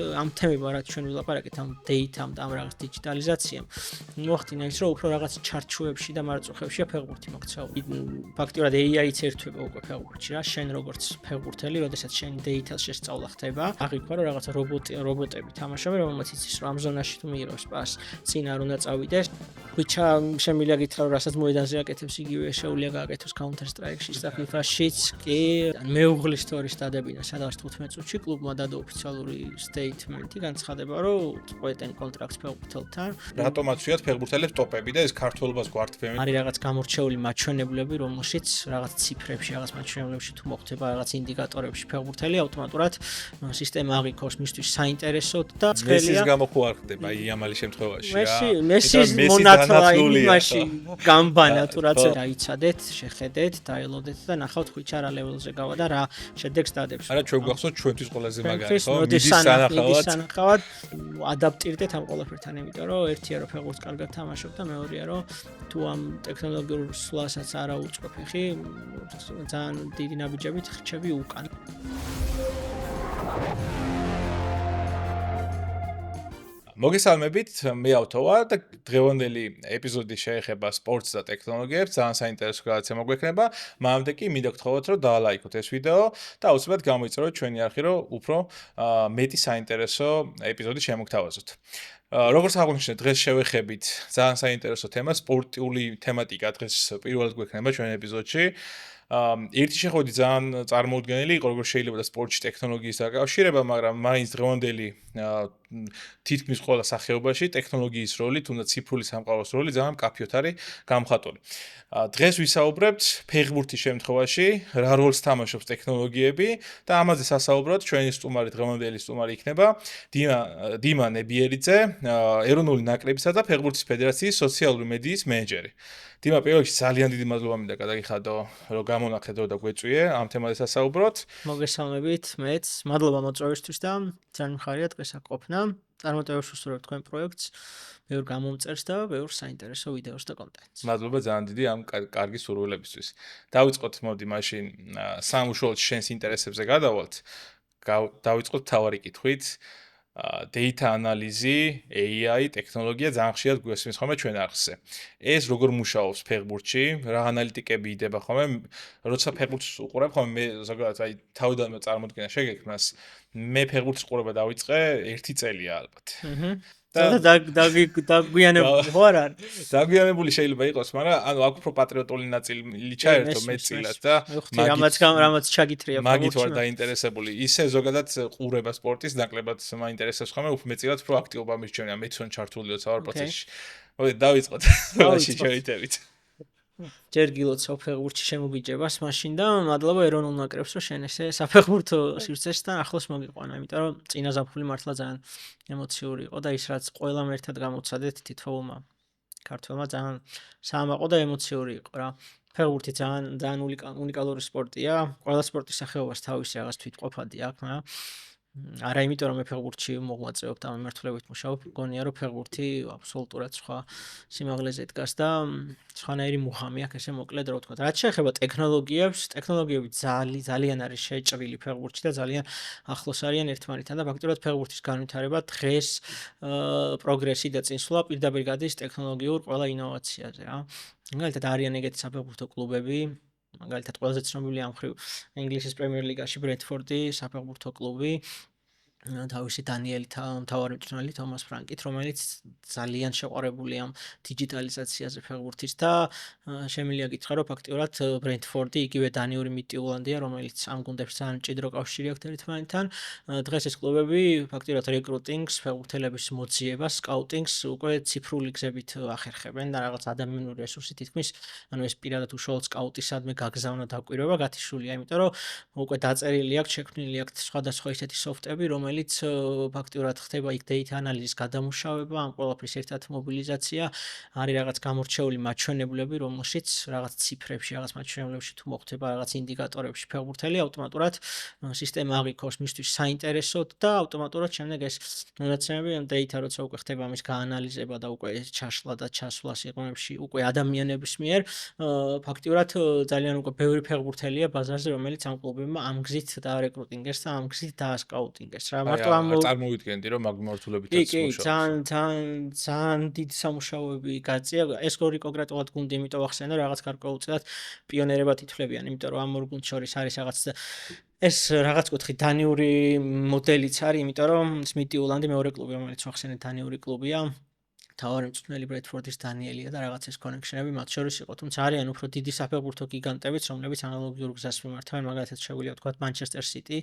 ამ თემებმა რაც ჩვენ ვილაპარაკეთ ამ data-ამ და ამ რაღაც დიჯიტალიზაციამ მოახდინა ის რომ უფრო რაღაც ჩარჩოებში და მარწუხებშია ფეხბურთი მოქცეული. ფაქტიურად AI-ც ერთვება უკვე ფეხბურთში რა, შენ როგორც ფეხბურთელი, როდესაც შენი data-ს შესწავლა ხდება, აღიქვა რომ რაღაცა რობოტები თამაშობენ, რომელმაც იცის რომ ამ ზონაში თუ მიიღოს პას, წინ არ უნდა წავიდეს. ვიჩა შემიძლია გითხრა რომ რასაც მოედანზე აკეთებს იგივე შეუძლია გააკეთოს Counter Strike-ში და FIFA-შიც კი მეუღლის სტორის დადებინა სადღაც 15 წუთში კლუბმა დადო ოფიციალური statement-ი განცხადება რომ წყვეტენ კონტრაქტს ფეხბურთელთან. რატომაც ვიათ ფეხბურთელებს ტოპები და ეს ქართულობას გვართვენ. არის რაღაც გამორჩეული მაჩვენებლები, რომელშიც რაღაც ციფრებში, რაღაც მაჩვენებლებში თუ მოხდება რაღაც ინდიკატორებში ფეხბურთელი ავტომატურად სისტემა აღიქოს მისთვის საინტერესოდ და ცხელია. მესის გამო ხო არ ხდება იამალის შემთხვევაში რა. მესის მონათლა იმაში გამბანა თუ რაც დაიცადეთ, შეხედეთ, დაელოდეთ და ნახავთ ხვიჩა რა ლეველზე გავა და რა შედეგს დადებს. არა ჩვენ გვახსოვს ჩვენთვის ყველაზე მაგარი ხო? მიდის სანახავად ადაპტირდეთ ამ ყველაფერთან, იმიტომ რომ ერთია რომ ფეხბურთს კარგად თამაშობ და მეორეა რომ თუ ამ ტექნოლოგიურ სვლასაც არ აუწყო ფეხი, ძალიან დიდი ნაბიჯებით ხჩები უკან. მოგესალმებით, მე ავთოვა და დღევანდელი ეპიზოდი შეეხება სპორტს და ტექნოლოგიებს, ძალიან საინტერესო გადაცემა მოგვექნება. მანამდე კი მინდა გთხოვოთ, რომ დაალაიქოთ ეს ვიდეო და აუცილებლად გამოიწეროთ ჩვენი არხი, რომ უფრო მეტი საინტერესო ეპიზოდი შემოგთავაზოთ. როგორც აღვნიშნეთ, დღეს შევეხებით ძალიან საინტერესო თემა, სპორტული თემატიკა დღეს პირველად გვექნება ჩვენ ეპიზოდში. ერთი შეხვედრი ძალიან წარმოუდგენელი იყო, როგორც შეიძლება და სპორტში ტექნოლოგიის დაკავშირება, მაგრამ მაინც დღევანდელი თითქმის ყველა სახეობაში ტექნოლოგიის როლი, თუნდაც ციფრული სამყაროს როლი ძალიან მკაფიოდ არის გამხატული. დღეს ვისაუბრებთ ფეხბურთის შემთხვევაში, რა როლს თამაშობს ტექნოლოგიები და ამაზე სასაუბროდ ჩვენი სტუმარი დღევანდელი სტუმარი იქნება დიმა ნებიერიძე, ეროვნული ნაკრებისა და ფეხბურთის ფედერაციის სოციალური მედიის მენეჯერი. დიმა, პირველ რიგში ძალიან დიდი მადლობა მინდა გადაგიხადო, რომ გამონახეთ და გვეწვიე ამ თემაზე სასაუბროთ. მოგესალმებით, მეც. მადლობა მოწვევისთვის და ძალიან მხარია დღეს აქ ყოფნა. წარმატებებს ვუსურვებ თქვენ პროექტს, ბევრ გამომწერს და ბევრ საინტერესო ვიდეოს და კონტენტს. მადლობა ძალიან დიდი ამ კარგი სურვილებისთვის. დავიწყოთ მოდი მაშინ სამუშაოდ შენს ინტერესებზე გადავალთ. დავიწყოთ თავარი კითხვით. Data ანალიზი, AI, ტექნოლოგია ძალიან ხშირად გვესმის ხოლმე ჩვენ არხზე. ეს როგორ მუშაობს ფეხბურთში, რა ანალიტიკები იდება ხოლმე, როცა ფეხბურთს უყურებ ხოლმე მე ზოგადად აი თავიდანვე წარმოდგენა შეგექმნას, მე ფეხბურთს ყურება დავიწყე 1 წელია ალბათ. და დაგვიანებული ხო არ არის? დაგვიანებული შეიძლება იყოს, მაგრამ ანუ აქ უფრო პატრიოტული ნაწილი ჩაერთო მეტწილად და რამაც ჩაგითრია ფეხბურთში. მაგით ვარ დაინტერესებული. ისე ზოგადად ყურება სპორტის ნაკლებად მაინტერესებს ხოლმე, უფრო მეტწილად უფრო აქტივობა მისჩენია, მეც ვარ ჩართულიო თავარ პროცესში. მოდი დავიწყოთ მაშინ შევითებით. ჯერ გილოცავ ფეხბურთში შემოგიჯებას მაშინ და მადლობა ეროვნულ ნაკრებს რომ შენ ესე საფეხბურთო სივრცესთან ახლოს მოგიყვანა, იმიტომ რომ წინა ზაფხული მართლა ძალიან ემოციური იყო და ის რაც ყველამ ერთად გამოცადეთ თითოეულმა ქართველმა ძალიან საამაყო და ემოციური იყო რა. ფეხბურთი ძალიან უნიკალური სპორტია, ყველა სპორტის სახეობას თავისი რაღაც თვითყოფადი აქვს, მაგრამ არა იმიტომ რომ მე ფეხბურთში მოღვაწეობ და მიმართულებით მუშაობ, მგონია რომ ფეხბურთი აბსოლუტურად სხვა სიმაღლეზე დგას და სხვანაირი მუხამი აქვს, ესე მოკლედ რა ვთქვა. რაც შეეხება ტექნოლოგიებს, ტექნოლოგიები ძალიან არის შეჭრილი ფეხბურთში და ძალიან ახლოს არიან ერთმანეთთან და ფაქტობრივად ფეხბურთის განვითარება დღეს პროგრესი და წინსვლა პირდაპირ გადის ტექნოლოგიურ ყველა ინოვაციაზე რა. მაგალითად არიან ეგეთი საფეხბურთო კლუბები, მაგალითად ყველაზე ცნობილი ამ ხრივ ინგლისის პრემიერ ლიგაში ბრენტფორდი საფეხბურთო კლუბი, თავისი დანიელი მთავარი მწვრთნელი თომას ფრანკით, რომელიც ძალიან შეყვარებული ამ დიჯიტალიზაციაზე ფეხბურთის და შემიძლია გითხრა რომ ფაქტიურად ბრენტფორდი იგივე დანიური მიტიულანდია, რომელიც ამ გუნდებს ძალიან მჭიდრო კავშირი აქვს ერთმანეთთან. დღეს ეს კლუბები ფაქტიურად რეკრუტინგს, ფეხბურთელების მოძიებას, სკაუტინგს უკვე ციფრული გზებით ახერხებენ და რაღაც ადამიანური რესურსი თითქმის, ანუ ეს პირადად უშუალოდ სკაუტისადმე გაგზავნა დაკვირვება გათიშულია, იმიტომ რომ უკვე დაწერილი აქვს, შექმნილი აქვს სხვადასხვა ისეთი სოფტები, რომელიც ფაქტიურად ხდება იქ data ანალიზის გადამუშავება, ამ ყველაფრის ერთად მობილიზაცია, არის რაღაც გამორჩეული მაჩვენებლები, რომელშიც რაღაც ციფრებში, რაღაც მაჩვენებლებში თუ მოხდება რაღაც ინდიკატორებში ფეხბურთელი ავტომატურად სისტემა აღიქოს მისთვის საინტერესოდ და ავტომატურად შემდეგ ეს მონაცემები ამ data როცა უკვე ხდება ამის გაანალიზება და უკვე ჩაშლა და ჩასვლა სიღრმეებში უკვე ადამიანების მიერ, ფაქტიურად ძალიან უკვე ბევრი ფეხბურთელია ბაზარზე, რომელიც ამ კლუბებმა ამ გზით დაარეკრუტინგეს და ამ გზით დაასკაუტინგეს რა. მარტო ამ წარმოვიდგენდი რომ მაგ მიმართულებითაც კი, მუშაობს. ძალიან დიდი სამუშაოები გაწია. ეს ორი კონკრეტულად გუნდი, იმიტომ ახსენე რაღაც გარკვეულწილად პიონერებად ითვლებიან, იმიტომ რომ ამ ორ გუნდს შორის არის რაღაც ეს რაღაც კუთხით დანიური მოდელიც არის, იმიტომ რომ სმიტი ულანდი მეორე კლუბი, რომელიც ახსენე დანიური კლუბია. თავარი მწვრთნელი ბრედფორდის დანიელია და რაღაც ეს კონექშენები მათ შორის იყო, თუმცა არიან უფრო დიდი საფეხბურთო გიგანტებიც, რომლებიც ანალოგიურ გზას მიმართავენ, მაგალითად შეგვიძლია ვთქვათ Manchester City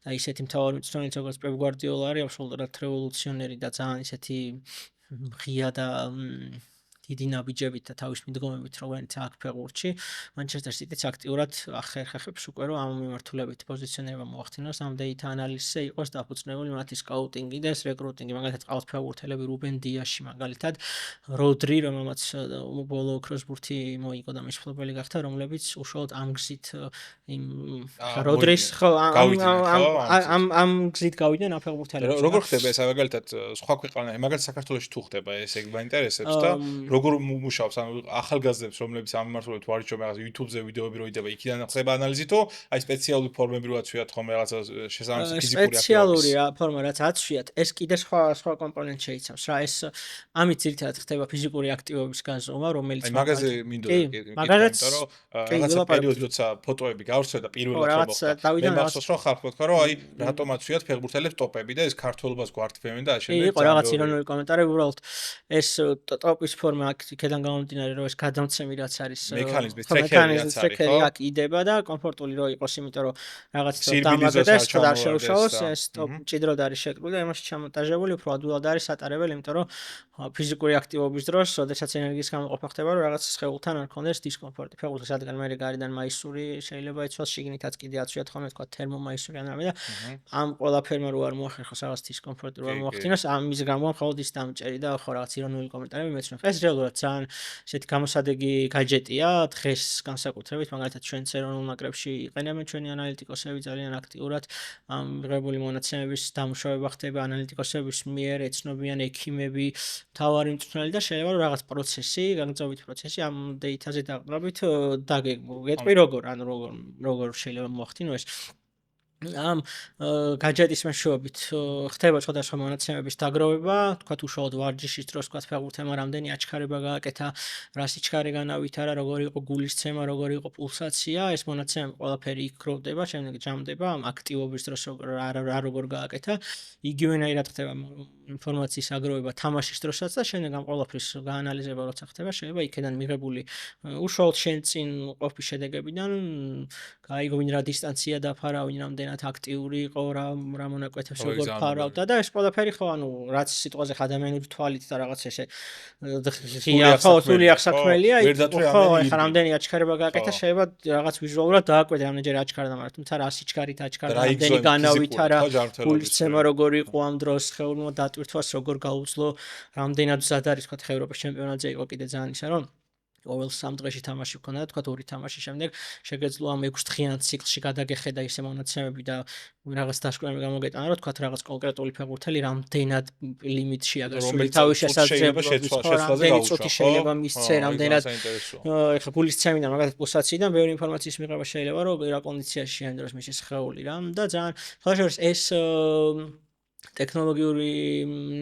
და ისეთი მთავარი მწვრთნელი როგორც Pep Guardiola არის, აბსოლუტურად რევოლუციონერი და ძალიან ისეთი ღია და დიდი ნაბიჯებით და თავის მიდგომებით რომელიც აქ ფეხბურთში Manchester City-ს აქტიურად ახერხებს უკვე რომ ამ მიმართულებით პოზიციონირება მოახდინოს, ამ data analysis-ზე იყოს დაფუძნებული მათი scouting-ი და ეს recruiting-ი, მაგალითად ყავს ფეხბურთელები Ruben Dias-ში, მაგალითად Rodri, რომელმაც ბოლო ოქროს ბურთი მოიგო და მისფლობელი გახდა, რომლებიც უშუალოდ ამ გზით იმ Rodri-ს ამ გზით გავიდნენ ამ ფეხბურთელებს. როგორ ხდება ეს მაგალითად სხვა ქვეყანაში, მაგალითად საქართველოში თუ ხდება ეს ეგ მაინტერესებს და როგორ მუშაობს ანუ ახალგაზრდებს რომლებიც ამ მიმართულებით ვარჩევ რაღაც YouTube-ზე ვიდეოები როიდება იქიდან ხდება ანალიზი თუ აი სპეციალური ფორმები რო აცვიათ ხომ რაღაცა შესაბამისი ფიზიკური აქტივობის სპეციალური ფორმა რაც აცვიათ ეს კიდე სხვა კომპონენტ შეიცავს რა ეს ამით ძირითადად ხდება ფიზიკური აქტივობის გაზრდომა რომელიც აი მაგაზე მინდოდა იმიტომ რომ რაღაცა პერიოდი როცა ფოტოები გავრცელდა და პირველად რომ მოხდა მე მახსოვს რომ ხალხი თქვა რომ აი რატომ აცვიათ ფეხბურთელებს ტოპები და ეს ქართველობას გვართვევენ და შემდეგ იყო რაღაც ირონიული კომენტარები უბრალოდ ეს ტოპის ფორმა აქედან გამომდინარე რომ ეს გადამცემი რაც არის მექანიზმი ტრეკერი აქ იდება და კომფორტული რო იყოს იმიტომ რომ რაღაც დამაგდა და ეს არ შეუშავოს ეს ჭიდროდ არის შეკრული და იმაში ჩამონტაჟებული უფრო ადვილად არის ატარებელი იმიტომ რომ ფიზიკური აქტივობის დროს შესაძაც ენერგიის გამოყოფა ხდება რომ რაღაც სხეულთან არ ქონდეს დისკომფორტი ფეხბურთის რადგან მე გარედან მაისური შეიძლება იცვას შიგნითაც კიდე აცვიათ ხოლმე თქვა თერმომაისური ან რამე და ამ ყველაფერმა რო არ მოახერხოს რაღაც დისკომფორტი რო არ მოახდინოს ამის გამო მხოლოდ ის დამჭერი და ხო რაღაც ირონიული კომენტარები მეცნო ეს რეალურად ძალიან ესეთი გამოსადეგი გაჯეტია დღეს განსაკუთრებით მაგალითად ჩვენც ეროვნულ ნაკრებში იყენებენ ჩვენი ანალიტიკოსები ძალიან აქტიურად ამ მიღებული მონაცემების დამუშავება ხდება ანალიტიკოსების მიერ ეცნობიან ექიმები თავარი მწვრთნელი და შეიძლება რომ რაღაც პროცესი გაგრძელებით პროცესი ამ დეიტაზე დაყრდნობით გეტყვი როგორ ანუ როგორ შეიძლება მოახდინო ეს ამ გაჯეტის მეშვეობით ხდება სხვადასხვა მონაცემების დაგროვება, თქვათ უშუალოდ ვარჯიშის დროს, თქვათ ფეხბურთელმა რამდენი აჩქარება გააკეთა, რა სიჩქარე განავითარა, როგორი იყო გულისცემა, როგორი იყო პულსაცია, ეს მონაცემები ყველაფერი იქ გროვდება, შემდეგ ჯამდება ამ აქტივობის დროს როგორ გააკეთა. იგივენაირად ხდება ინფორმაციის აგროვება თამაშის დროსაც და შემდეგ ამ ყველაფრის გაანალიზება როცა ხდება, შეიძლება იქიდან მიღებული უშუალოდ შენ წინ ყოფის შედეგებიდან გაიგო ვინ რა დისტანცია დაფარა, ვინ რამდენად აქტიური იყო, რა მონაკვეთებს როგორ ფარავდა და ეს ყველაფერი ხო ანუ რაც სიტყვაზე ადამიანური თვალით და რაღაც ესე ღია ხო სული ახსაქმელია ხო ხა რამდენი აჩქარება გააკეთა შეიძლება რაღაც ვიზუალურად დააკვირდე რამდენჯერ აჩქარდა მაგრამ თუმცა რა სიჩქარით აჩქარდა რამდენი განავითარა გულისცემა როგორი იყო ამ დროს ხეულმა დატვირთვას როგორ გაუძლო რამდენად მზად არის თქვა ევროპის ჩემპიონატზე იყო კიდე ძალიან ისა რომ ყოველ 3 დღეში თამაში ვქონდა, თქვა 2 თამაშის შემდეგ შეგეძლო ამ 6 დღიან ციკლში გადაგეხედა ისე მონაცემები და რაღაც დაშკვნები გამოგეტანა, რომ თქვა რაღაც კონკრეტული ფეხბურთელი რამდენად ლიმიტშია გასული თავის შესაძლებლობების ხო, რამდენი წუთი შეიძლება მისცე, რამდენად ეხლა გულისცემიდან მაგალითად პულსაციიდან ბევრი ინფორმაციის მიღება შეიძლება, რომ რა კონდიციაში ამ დროს მისის სხეული რა და ძალიან ხალხს ეს ტექნოლოგიური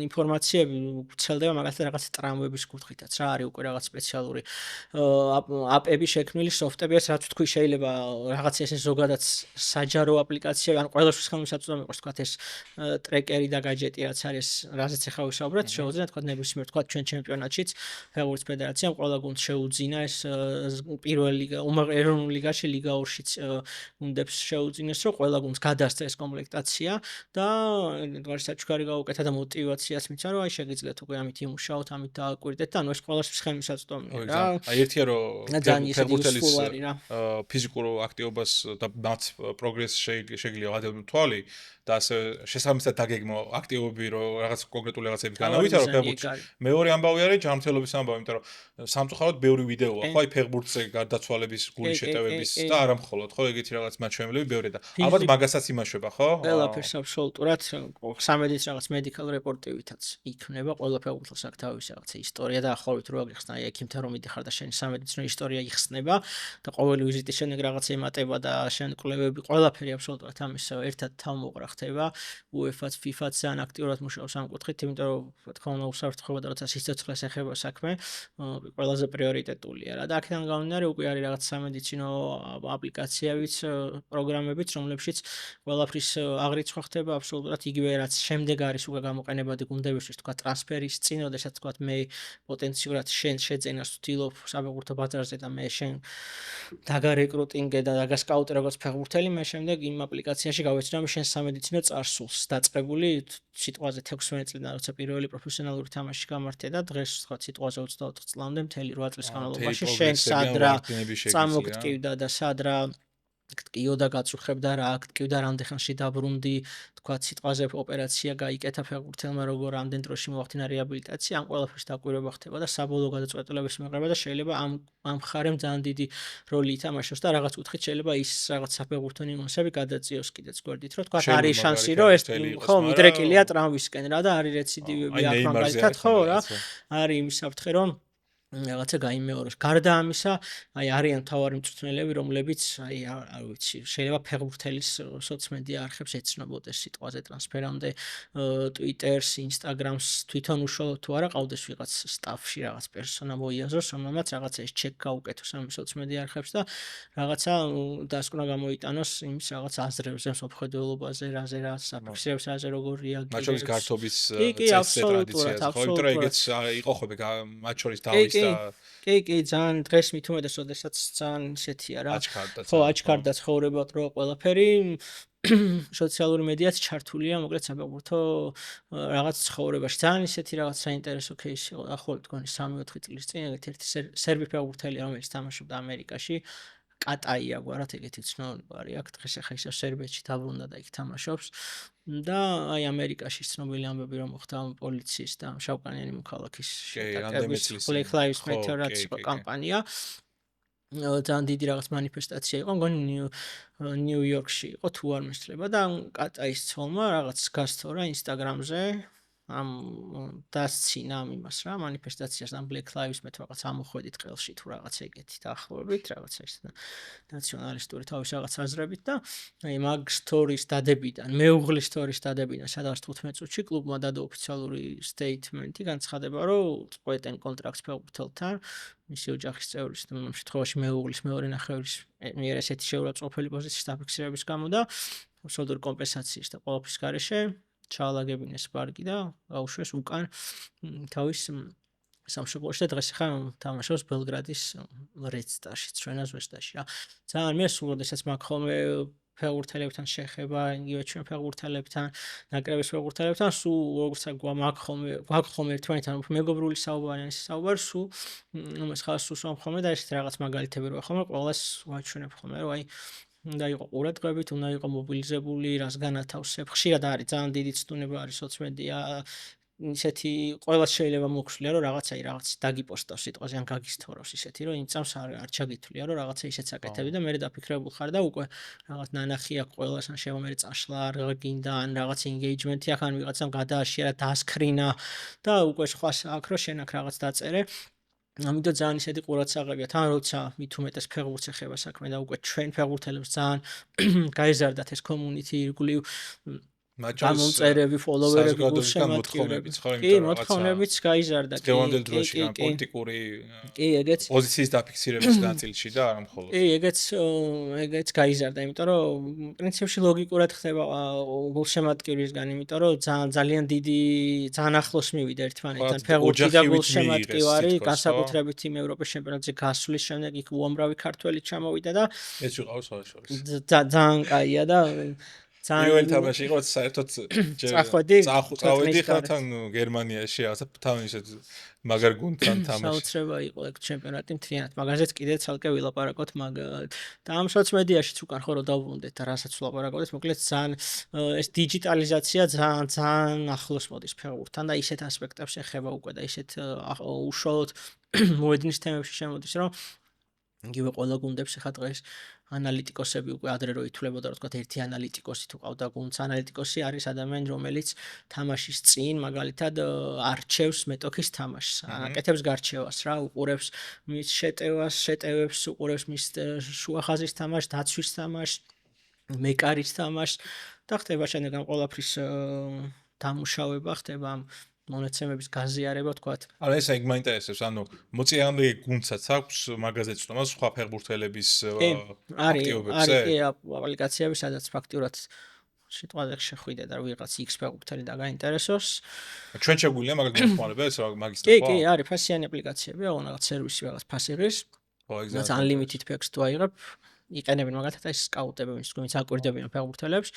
ინფორმაციები ვრცელდება მაგალითად რაღაც ტრამვების კუთხითაც რა არის უკვე რაღაც სპეციალური აპები შექმნილი სოფტები რაც თქვი შეიძლება რაღაც ესე ზოგადად საჯარო აპლიკაცია ან ყველასთვის ხელმისაწვდომი იყოს თქვა ეს ტრეკერი და გაჯეტი რაც არის რაზეც ახლა ვისაუბრეთ შეუძლია თქვა ნებისმიერ თქვა ჩვენ ჩემპიონატშიც ფეხბურთის ფედერაციამ ყველა გუნდს შეუძინა ეს პირველ ლიგა ეროვნულ ლიგაში ლიგა 2-შიც გუნდებს შეუძინეს რომ ყველა გუნდს გადასცეს კომპლექტაცია და საჩქარი გაუკეთა და мотиваციას მიცა რომ აი შეგიძლიათ უკვე ამით იმუშაოთ, ამით დააკვირდეთ და ანუ ეს ყველასთვის ხელმისაწვდომია რა. აი ერთია რომ ფეხბურთელის ფიზიკურ აქტივობას და მათ პროგრესს შეიძლება გადავდოთ თვალი და ასე შესაბამისად დაგეგმო აქტივობები რომ რაღაც კონკრეტული რაღაცები განავითარო ფეხბურთში. მეორე ამბავი არის ჯანმრთელობის ამბავი, იმიტომ რომ სამწუხაროდ ბევრი ვიდეოა ხო აი ფეხბურთზე გარდაცვალების, გულის შეტევების და არა მხოლოდ ხო ეგეთი რაღაც მაჩვენებლები ბევრი და ალბათ მაგასაც იმაშვება ხო? ყველაფერს აბსოლუტურად სამედიც რაღაც medical report-ივითაც იქნება ყველა ფეხბურთელს აქვს თავისი რაღაცა ისტორია და ახლავით რო აგიხსნა აი ექიმთან რომ მიდიხარ და შენი სამედიცინო ისტორია იხსნება და ყოველი ვიზიტის შემდეგ რაღაცა ემატება და შენ კვლევები ყველაფერი აბსოლუტურად ამის ერთად თავმოყრა ხდება UEFA-ც FIFA-ც ძალიან აქტიურად მუშაობს ამ კუთხით იმიტომ რომ რა თქმა უნდა უსაფრთხოება და როცა სიცოცხლეს ეხება საქმე ყველაზე პრიორიტეტულია რა და აქედან გამომდინარე უკვე არის რაღაც სამედიცინო აპლიკაციებიც პროგრამებიც რომლებშიც ყველაფრის აღრიცხვა ხდება აბსოლუტურად იგივე რაც შემდეგ არის უკვე გამოყენებადი გუნდებისთვის თქვა ტრანსფერის წინ როდესაც თქვა მე პოტენციურად შენ შეძენას ვთილობ საფეხბურთო ბაზარზე და მე შენ დაგარეკრუტინგე და დაგასკაუტე როგორც ფეხბურთელი მე შემდეგ იმ აპლიკაციაში გავეცნო შენ სამედიცინო წარსულს დაწყებული სიტყვაზე 16 წლიდან როცა პირველი პროფესიონალური თამაში გამართე და დღეს თქვა სიტყვაზე 24 წლამდე მთელი 8 წლის განმავლობაში შენ სადრა წამოგტკივდა და სადრა ტკიოდა გაწუხებდა რა აქტივდა რამდენხანში დაბრუნდი თქვა სიტყვაზე ოპერაცია გაიკეთა ფეხბურთელმა როგორ რამდენ დროში მოახდინა რეაბილიტაცია ამ ყველაფრის დაკვირვება ხდება და საბოლოო გადაწყვეტილების მიღება და შეიძლება ამ მხარემ ძალიან დიდი როლი ითამაშოს და რაღაც კუთხით შეიძლება ის რაღაც საფეხბურთო ნიუანსები გადაწიოს კიდეც გვერდით რომ თქვა არის შანსი რომ ეს ხო მიდრეკილია ტრამვისკენ რა და არის რეციდივები აქ მაგალითად ხო რა არის იმის საფრთხე რომ რაღაცა გაიმეოროს. გარდა ამისა, აი არიან მთავარი მწვრთნელები, რომლებიც აი არ ვიცი, შეიძლება ფეხბურთელის სოციალურ არხებს ეცნობოდეს სიტყვაზე ტრანსფერამდე, Twitter-ს, Instagram-ს თვითონ უშუალოდ თუ არა ყავდეს ვიღაც სტაფში რაღაც პერსონა მოიაზროს, რომელმაც რაღაცა ეს ჩეკ გაუკეთოს ამ სოციალურ არხებს და რაღაცა დასკვნა გამოიტანოს იმის რაღაც აზრებზე, მსოფლმხედველობაზე, რაზე რა საფიქსირებს, რაზე როგორ რეაგირებს. მათ შორის გართობის წესზე ტრადიციაზე, ხო, იმიტომ რომ ეგეც იყო ხოლმე მათ შორის დავის კი, ძალიან დღეს მით უმეტეს, როდესაც ძალიან ისეთია რა. ხო, აჩქარდა ცხოვრება დრო ყველაფერი. სოციალური მედიაც ჩართულია, მოკლედ საფეხბურთო რაღაც ცხოვრებაში. ძალიან ისეთი რაღაც საინტერესო кейსი იყო, ახლა თქვენი 3-4 წლის წინ ერთ-ერთი სერბი ფეხბურთელი, რომელიც თამაშობდა ამერიკაში, კატაია გვარად ეგეთი ცნობილი არის. აქ დღეს ახლა ისევ სერბეთში დაბრუნდა და იქ თამაშობს. და აი ამერიკაში ცნობილი ამბები რომ მოხდა პოლიციის და შავკანიანი მოქალაქის შეტაკების Black Lives Matter-აც კამპანია. ძალიან დიდი რაღაც მანიფესტაცია იყო, მგონი ნიუ-იორკში იყო თუ არ მისწრება და კატაის ცოლმა რაღაც გასწორა Instagram-ზე ამ დასცინა იმას რა მანიფესტაციას ამ Black Lives Matter რაღაც ამოხვედით ყელში თუ რაღაც ეგეთი დაახლოებით რაღაცა ის ნაციონალისტური თავის რაღაც აზრებით და აი მაგ სტორის დადებიდან მეუღლის სტორის დადებიდან სადღაც 15 წუთში კლუბმა დადო ოფიციალური სტეიტმენტი განცხადება რომ წყვეტენ კონტრაქტს ფეხბურთელთან მისი ოჯახის წევრის ამ შემთხვევაში მეუღლის მეორე ნახევრის მიერ ესეთი შეურაცხყოფელი პოზიციის დაფიქსირების გამო და აბსოლუტური კომპენსაციის და ყველაფრის გარეშე ჩაალაგებინეს პარკი და გაუშვეს უკან თავის სამშობლოში და დღეს ახლა თამაშობს ბელგრადის Red Star-ში, ჩვენა ზვესტაში რა. ძალიან მე სულ როდესაც მაგ ხოლმე ფეხბურთელებთან შეხება, იგივე ჩვენ ფეხბურთელებთან, ნაკრების ფეხბურთელებთან, სულ როგორც მაგ ხოლმე ერთმანეთთან მეგობრული საუბარი, ეს საუბარი სულ ეს ხალხს სულ ხოლმე და ეს რაღაც მაგალითები რო ხოლმე ყველას ვაჩვენებ ხოლმე რომ აი უნდა იყო ყურადღებით, უნდა იყო მობილიზებული, რას განათავსებ. ხშირად არის ძალიან დიდი ცდუნება არის სოციმედია. ისეთი ყველას შეიძლება მოგხსნია რომ რაღაც დაგიპოსტავს სიტყვაზე ან გაგისთოროს ისეთი რომ იმ წამს არ ჩაგითვლია რომ რაღაცა ისეც აკეთები და მე დაფიქრებულ ხარ და უკვე რაღაც ნანახი აქვს ყველას ან შევა მე წაშლა არ გინდა ან რაღაც engagement-ი აქვს ან ვიღაცამ გადააშიერა დასკრინა და უკვე სხვა აქვს რომ შენ აქ რაღაც დაწერე ამიტომ ძალიან ისეთი ყურადსაღებია თან როცა მით უმეტეს ფეხბურთს ეხება საქმე და უკვე ჩვენ ფეხბურთელებს ძალიან გაეზარდათ ეს community ირგვლივ გამომწერები, ფოლოვერები, გულშემატკივრები. კი, მოთხოვნებიც გაიზარდა. კი, დღევანდელ დროში ან პოლიტიკური პოზიციის დაფიქსირების ნაწილში და არა მხოლოდ. კი, ეგეც გაიზარდა, იმიტომ რომ პრინციპში ლოგიკურად ხდება გულშემატკივრისგან, იმიტომ რომ ძალიან დიდი, ძალიან ახლოს მივიდა ერთმანეთთან ფეხბურთი და გულშემატკივარი, განსაკუთრებით იმ ევროპის ჩემპიონატზე გასვლის შემდეგ იქ უამრავი ქართველი ჩამოვიდა და ეს ვიყავს შორის. ძალიან კაია და პირველ თამაში იყო საერთოდ წავედი ხართან გერმანიაში რაღაცა თან ისეთ მაგარ გუნდთან თამაში. საოცრება იყო ეგ ჩემპიონატი მთლიანად. მაგაზეც კიდე ცალკე ვილაპარაკოთ მაგ და ამ სოციომედიაშიც უკან ხო რომ დავბრუნდეთ და რასაც ვილაპარაკოთ, მოკლედ ძალიან ეს დიჯიტალიზაცია ძალიან ახლოს მოდის ფეხბურთთან და ისეთ ასპექტებს ეხება უკვე და ისეთ უშუალოდ მოედნის თემებში შემოდის რომ იგივე ყველა გუნდებს ხა დღეს ანალიტიკოსები უკვე ადრე რო ითვლებოდა, რომ თქვა ერთი ანალიტიკოსი თუ ყავდა გუნდს, ანალიტიკოსი არის ადამიანი, რომელიც თამაშის წინ მაგალითად არჩევს მეტოქის თამაშს, აკეთებს გარჩევას რა, უყურებს მის შეტევებს, უყურებს მის შუახაზის თამაშს, დაცვის თამაშს, მეკარის თამაშს და ხდება შემდეგ ამ ყველაფრის დამუშავება, ხდება ამ მონაცემების გაზიარება, თქვათ. ანუ ეს ეგ მაინტერესებს, ანუ მოწინააღმდეგე გუნდსაც აქვს მაგაზე ცნობა სხვა ფეხბურთელების აქტივობებზე? არის აპლიკაციები, სადაც ფაქტიურად სიტყვაზე შეხვიდე და ვიღაც X ფეხბურთელი დაგაინტერესოს. ჩვენ შეგვიძლია მაგას მოხმარება ეს მაგის კი, კი, არის ფასიანი აპლიკაციები, რაღაც სერვისი, რაღაც ფასიღის. ხო, რაც unlimited packs თუ აიღებ, იყენებენ მაგალითად ეს სკაუტები, ვინც აკვირდებიან ფეხბურთელებს.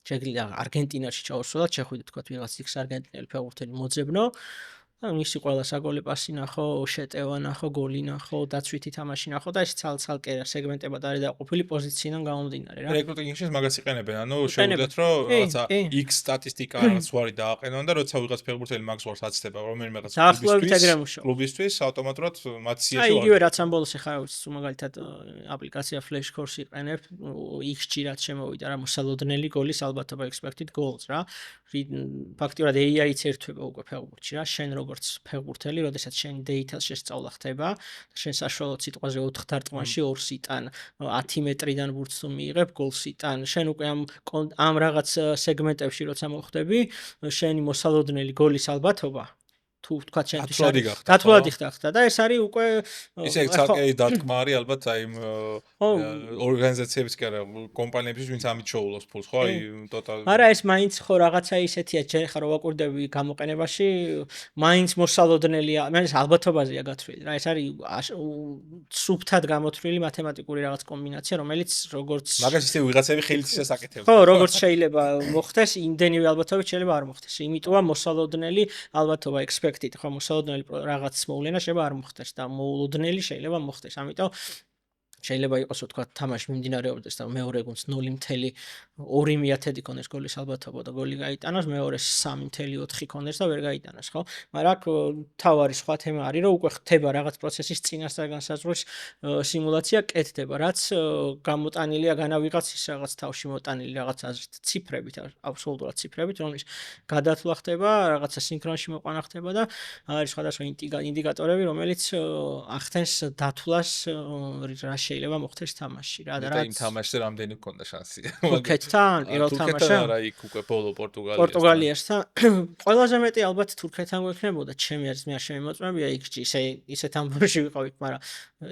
შეგვიძლია არგენტინაში ჩავსვლათ, შეხვიდეთ თქვათ ვიღაც X არგენტინელი ფეხბურთელი მოძებნო და მისი ყველა საგოლე პასი ნახო, შეტევა ნახო, გოლი ნახო, დაცვითი თამაში ნახო და ეს ცალ-ცალკე სეგმენტებად არის დაყოფილი პოზიციიდან გამომდინარე რა. რეკრუტინგში მაგას იყენებენ, ანუ შეუძლიათ რომ რაღაცა X სტატისტიკა რაღაც ვარი დააყენონ და როცა ვიღაც ფეხბურთელი მაგს ვარს აცდება რომელიმე რაღაც კლუბისთვის ავტომატურად მათ სიაში აი იგივე რაც ამ ბოლოს ახლა მაგალითად აპლიკაცია Flash Course იყენებ, X-ში რაც შემოვიდა რა, მოსალოდნელი გოლის ალბათობა expected goals რა. ფაქტიურად AI-იც ერთვება უკვე ფეხბურთში რა, შენ როგორც ფეხბურთელი, როდესაც შენი data-ს შესწავლა ხდება, შენ საშუალო სიტყვაზე 4 დარტყმაში 2-ს იტან, 10 მეტრიდან ბურთს თუ მიიღებ, გოლს იტან. შენ უკვე ამ რაღაც სეგმენტებში როცა მოხვდები, შენი მოსალოდნელი გოლის ალბათობა თუ თქვა შენთვის დათვლადი ხდა და ეს არის უკვე ისე ცალკე დარტყმა არის ალბათ აი ორგანიზაციების კი არა კომპანიებისთვის ვინც ამით შოულობს ფულს ხო აი ტოტალ არა ეს მაინც ხო რაღაცა ისეთია ჯერ ხარ ვაკვირდები გამოყენებაში მაინც მოსალოდნელია მე ეს ალბათობაზეა გათვლილი რა ეს არის სუფთად გამოთვლილი მათემატიკური რაღაც კომბინაცია რომელიც როგორც მაგას ისე ვიღაცები ხელით ისე საკეთებს ხო როგორც შეიძლება მოხდეს იმდენივე ალბათობით შეიძლება არ მოხდეს იმიტომა მოსალოდნელი ალბათობა ხო მოსალოდნელი რაღაც მოვლენა შეიძლება არ მოხდეს და მოულოდნელი შეიძლება მოხდეს. ამიტომ შეიძლება იყოს თქვა თამაში მიმდინარეობდეს და მეორე გუნდს 0.2 ქონდეს გოლის ალბათობა და გოლი გაიტანოს, მეორეს 3.4 ქონდეს და ვერ გაიტანოს, ხო? მაგრამ აქ თავარი სხვა თემა არის, რომ უკვე ხდება რაღაც პროცესის წინასწარ განსაზღვრის სიმულაცია კეთდება, რაც გამოტანილია განა ვიღაცის რაღაც თავში მოტანილი რაღაც აზრით, ციფრებით, აბსოლუტურად ციფრებით, რომლის გადათვლა ხდება, რაღაცა სინქრონში მოყვანა ხდება და არის სხვადასხვა ინდიკატორები, რომელიც ახდენს დათვლას რა შეიძლება მოხდეს თამაში რა და რაც იმ თამაშზე რამდენი გქონდა შანსი თურქეთთან პირველ თამაშში თურქეთთან არა იქ უკვე ბოლო პორტუგალიასთან ყველაზე მეტი ალბათ თურქეთთან გვექნებოდა ჩემი არის მე არ შემოწმებია იქ ისეთ ამბავში ვიყავით მაგრამ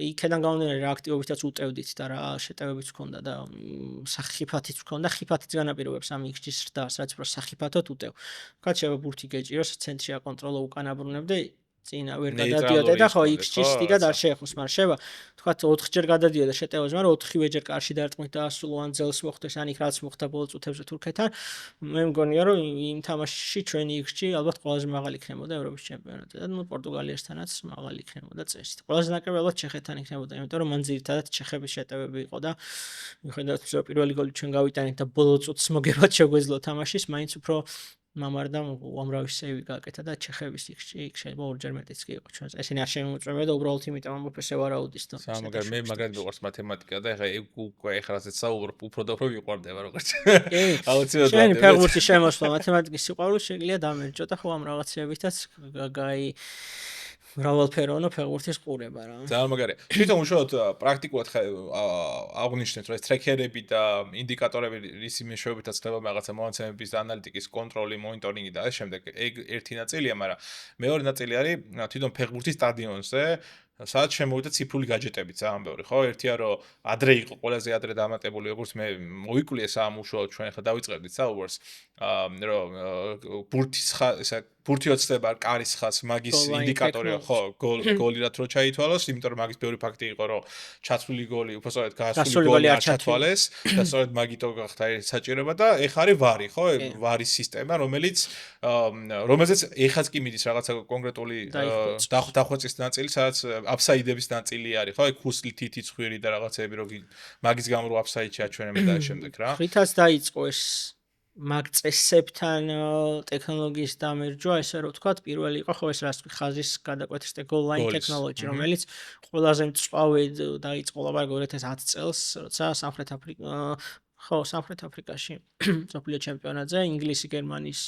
იქიდან გამომდინარე რა აქტივობითაც უტევდით და რა შეტევებიც ჰქონდა და სახიფათიც ჰქონდა ხიფათიც განაპირობებს ამ იქ-ის რდას რაც უფრო სახიფათოდ უტევ თქვათ შეიძლება ბურთი გეჭიროს ცენტრში აკონტროლო უკან აბრუნებდე წინა ვერ გადადიოდე და ხო X-ის დიდად არ შეეხოს, მაგრამ შევა თქვათ 4-ჯერ გადადიოდა შეტევაზე, მაგრამ 4-ვეჯერ კარში დარტყმით და ასულო ან ძელს მოხდეს, ან იქ რაც მოხდა ბოლო წუთებზე თურქეთთან. მე მგონია რომ იმ თამაშში ჩვენი X-ი ალბათ ყველაზე მაღალი იქნებოდა ევროპის ჩემპიონატზე და ნუ პორტუგალიასთანაც მაღალი იქნებოდა წესით. ყველაზე ნაკლები ალბათ ჩეხეთთან იქნებოდა, იმიტომ რომ მან ძირითადად ჩეხების შეტევები იყო და მიხედავთ პირველი გოლი ჩვენ გავიტანეთ და ბოლო წუთს მოგებად შეგვეძლო თამაშის, მაინც უფრო მამარდამ უამრავი სეივი გააკეთა და ჩეხების იქ შეიძლება ორჯერ მეტიც კი იყო ჩვენს. ესენი არ შემოწმებია და უბრალოდ იმიტომ ამბობ ესე ვარაუდის და. მაგრამ მე მაგარი მიყვარს მათემატიკა და ეხლა უკვე ეხლა ასეც საუბრობ უფრო და უფრო ვიყვარდება როგორც. აუცილებლად. შენი ფეხბურთის შემოსვლა მათემატიკის სიყვარული შეიძლება დამერჯო და ხო ამ რაღაცებითაც გაი მრავალფეროვანო ფეხბურთის ყურება რა. ძალიან მაგარია. თვითონ უშუალოდ პრაქტიკულად აღნიშნეთ რომ ეს ტრეკერები და ინდიკატორები რის მეშვეობითაც ხდება რაღაცა მონაცემების და ანალიტიკის კონტროლი, მონიტორინგი და ამ შემდეგ ეგ ერთი ნაწილია, მაგრამ მეორე ნაწილი არის თვითონ ფეხბურთის სტადიონზე სადაც შემოვიდა ციფრული გაჯეტებიც ძალიან ბევრი, ხო? ერთია რომ ადრე იყო ყველაზე ადრე დამატებული, როგორც მე მოვიკვლიე ეს ამ უშუალოდ ჩვენ ახლა დავიწყებდით საუბარს, რომ ბურთის ესა ბურთი ოცდება კარის ხაზს, მაგის ინდიკატორია, ხო, გოლი რა თქო ჩაითვალოს, იმიტომ რომ მაგის ბევრი ფაქტი იყო, რომ ჩაცვლილი გოლი, უბრალოდ გასული გოლი არ ჩათვალეს და სწორედ მაგითო გახდა ეს საჭიროება და ეხ არის ვარი, ხო? ვარის სისტემა, რომელზეც ეხაც კი მიდის რაღაცა კონკრეტული დახვეწის ნაწილი, სადაც აფსაიდების ნაწილი არის, ხო? აი ქუსლი თითი ცხვირი და რაღაცები, რომ მაგის გამო რო აფსაიდში აჩვენებენ და ამ შემდეგ რა. რითაც დაიწყო ეს მაგ წესებთან ტექნოლოგიის დამერჯვა, ესე რომ ვთქვათ, პირველი იყო ხო ეს რაც თქვი ხაზის გადაკვეთის goal line technology, რომელიც ყველაზე მწვავედ დაიწყო ლაბარაკი 2010 წელს, როცა სამხრეთ აფრიკაში მსოფლიო ჩემპიონატზე ინგლისი გერმანიის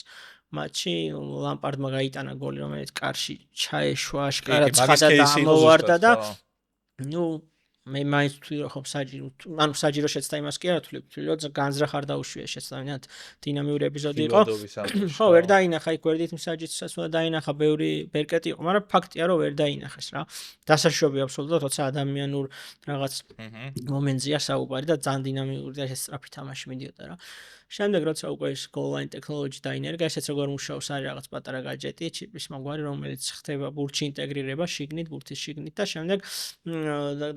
მატჩი ლამპარდმა გაიტანა გოლი, რომელიც კარში ჩაეშვა, აშკარად ცხადად ამოვარდა და ნუ მე მაინც ვთვლი რომ საჯირო შეცდა იმას კი არა ვთვლი რომ განზრახ არ დაუშვია შეცდავინათ დინამიური ეპიზოდი იყო ხო ვერ დაინახა იქ ვერდით მსაჯისაც უნდა დაინახა ბევრი ბერკეტი იყო მაგრამ ფაქტია რომ ვერ დაინახეს რა დასაშვებია აბსოლუტურად როცა ადამიანურ რაღაც მომენტზეა საუბარი და ძალიან დინამიური და სწრაფი თამაში მიდიოდა რა შემდეგ როცა უკვე ეს goal line technology დაინერგა ესეც როგორ მუშაობს არის რაღაც პატარა гаджеტი ჩიპის მაგვარი რომელიც ხდება ბურთში ინტეგრირება შიგნით ბურთის შიგნით და შემდეგ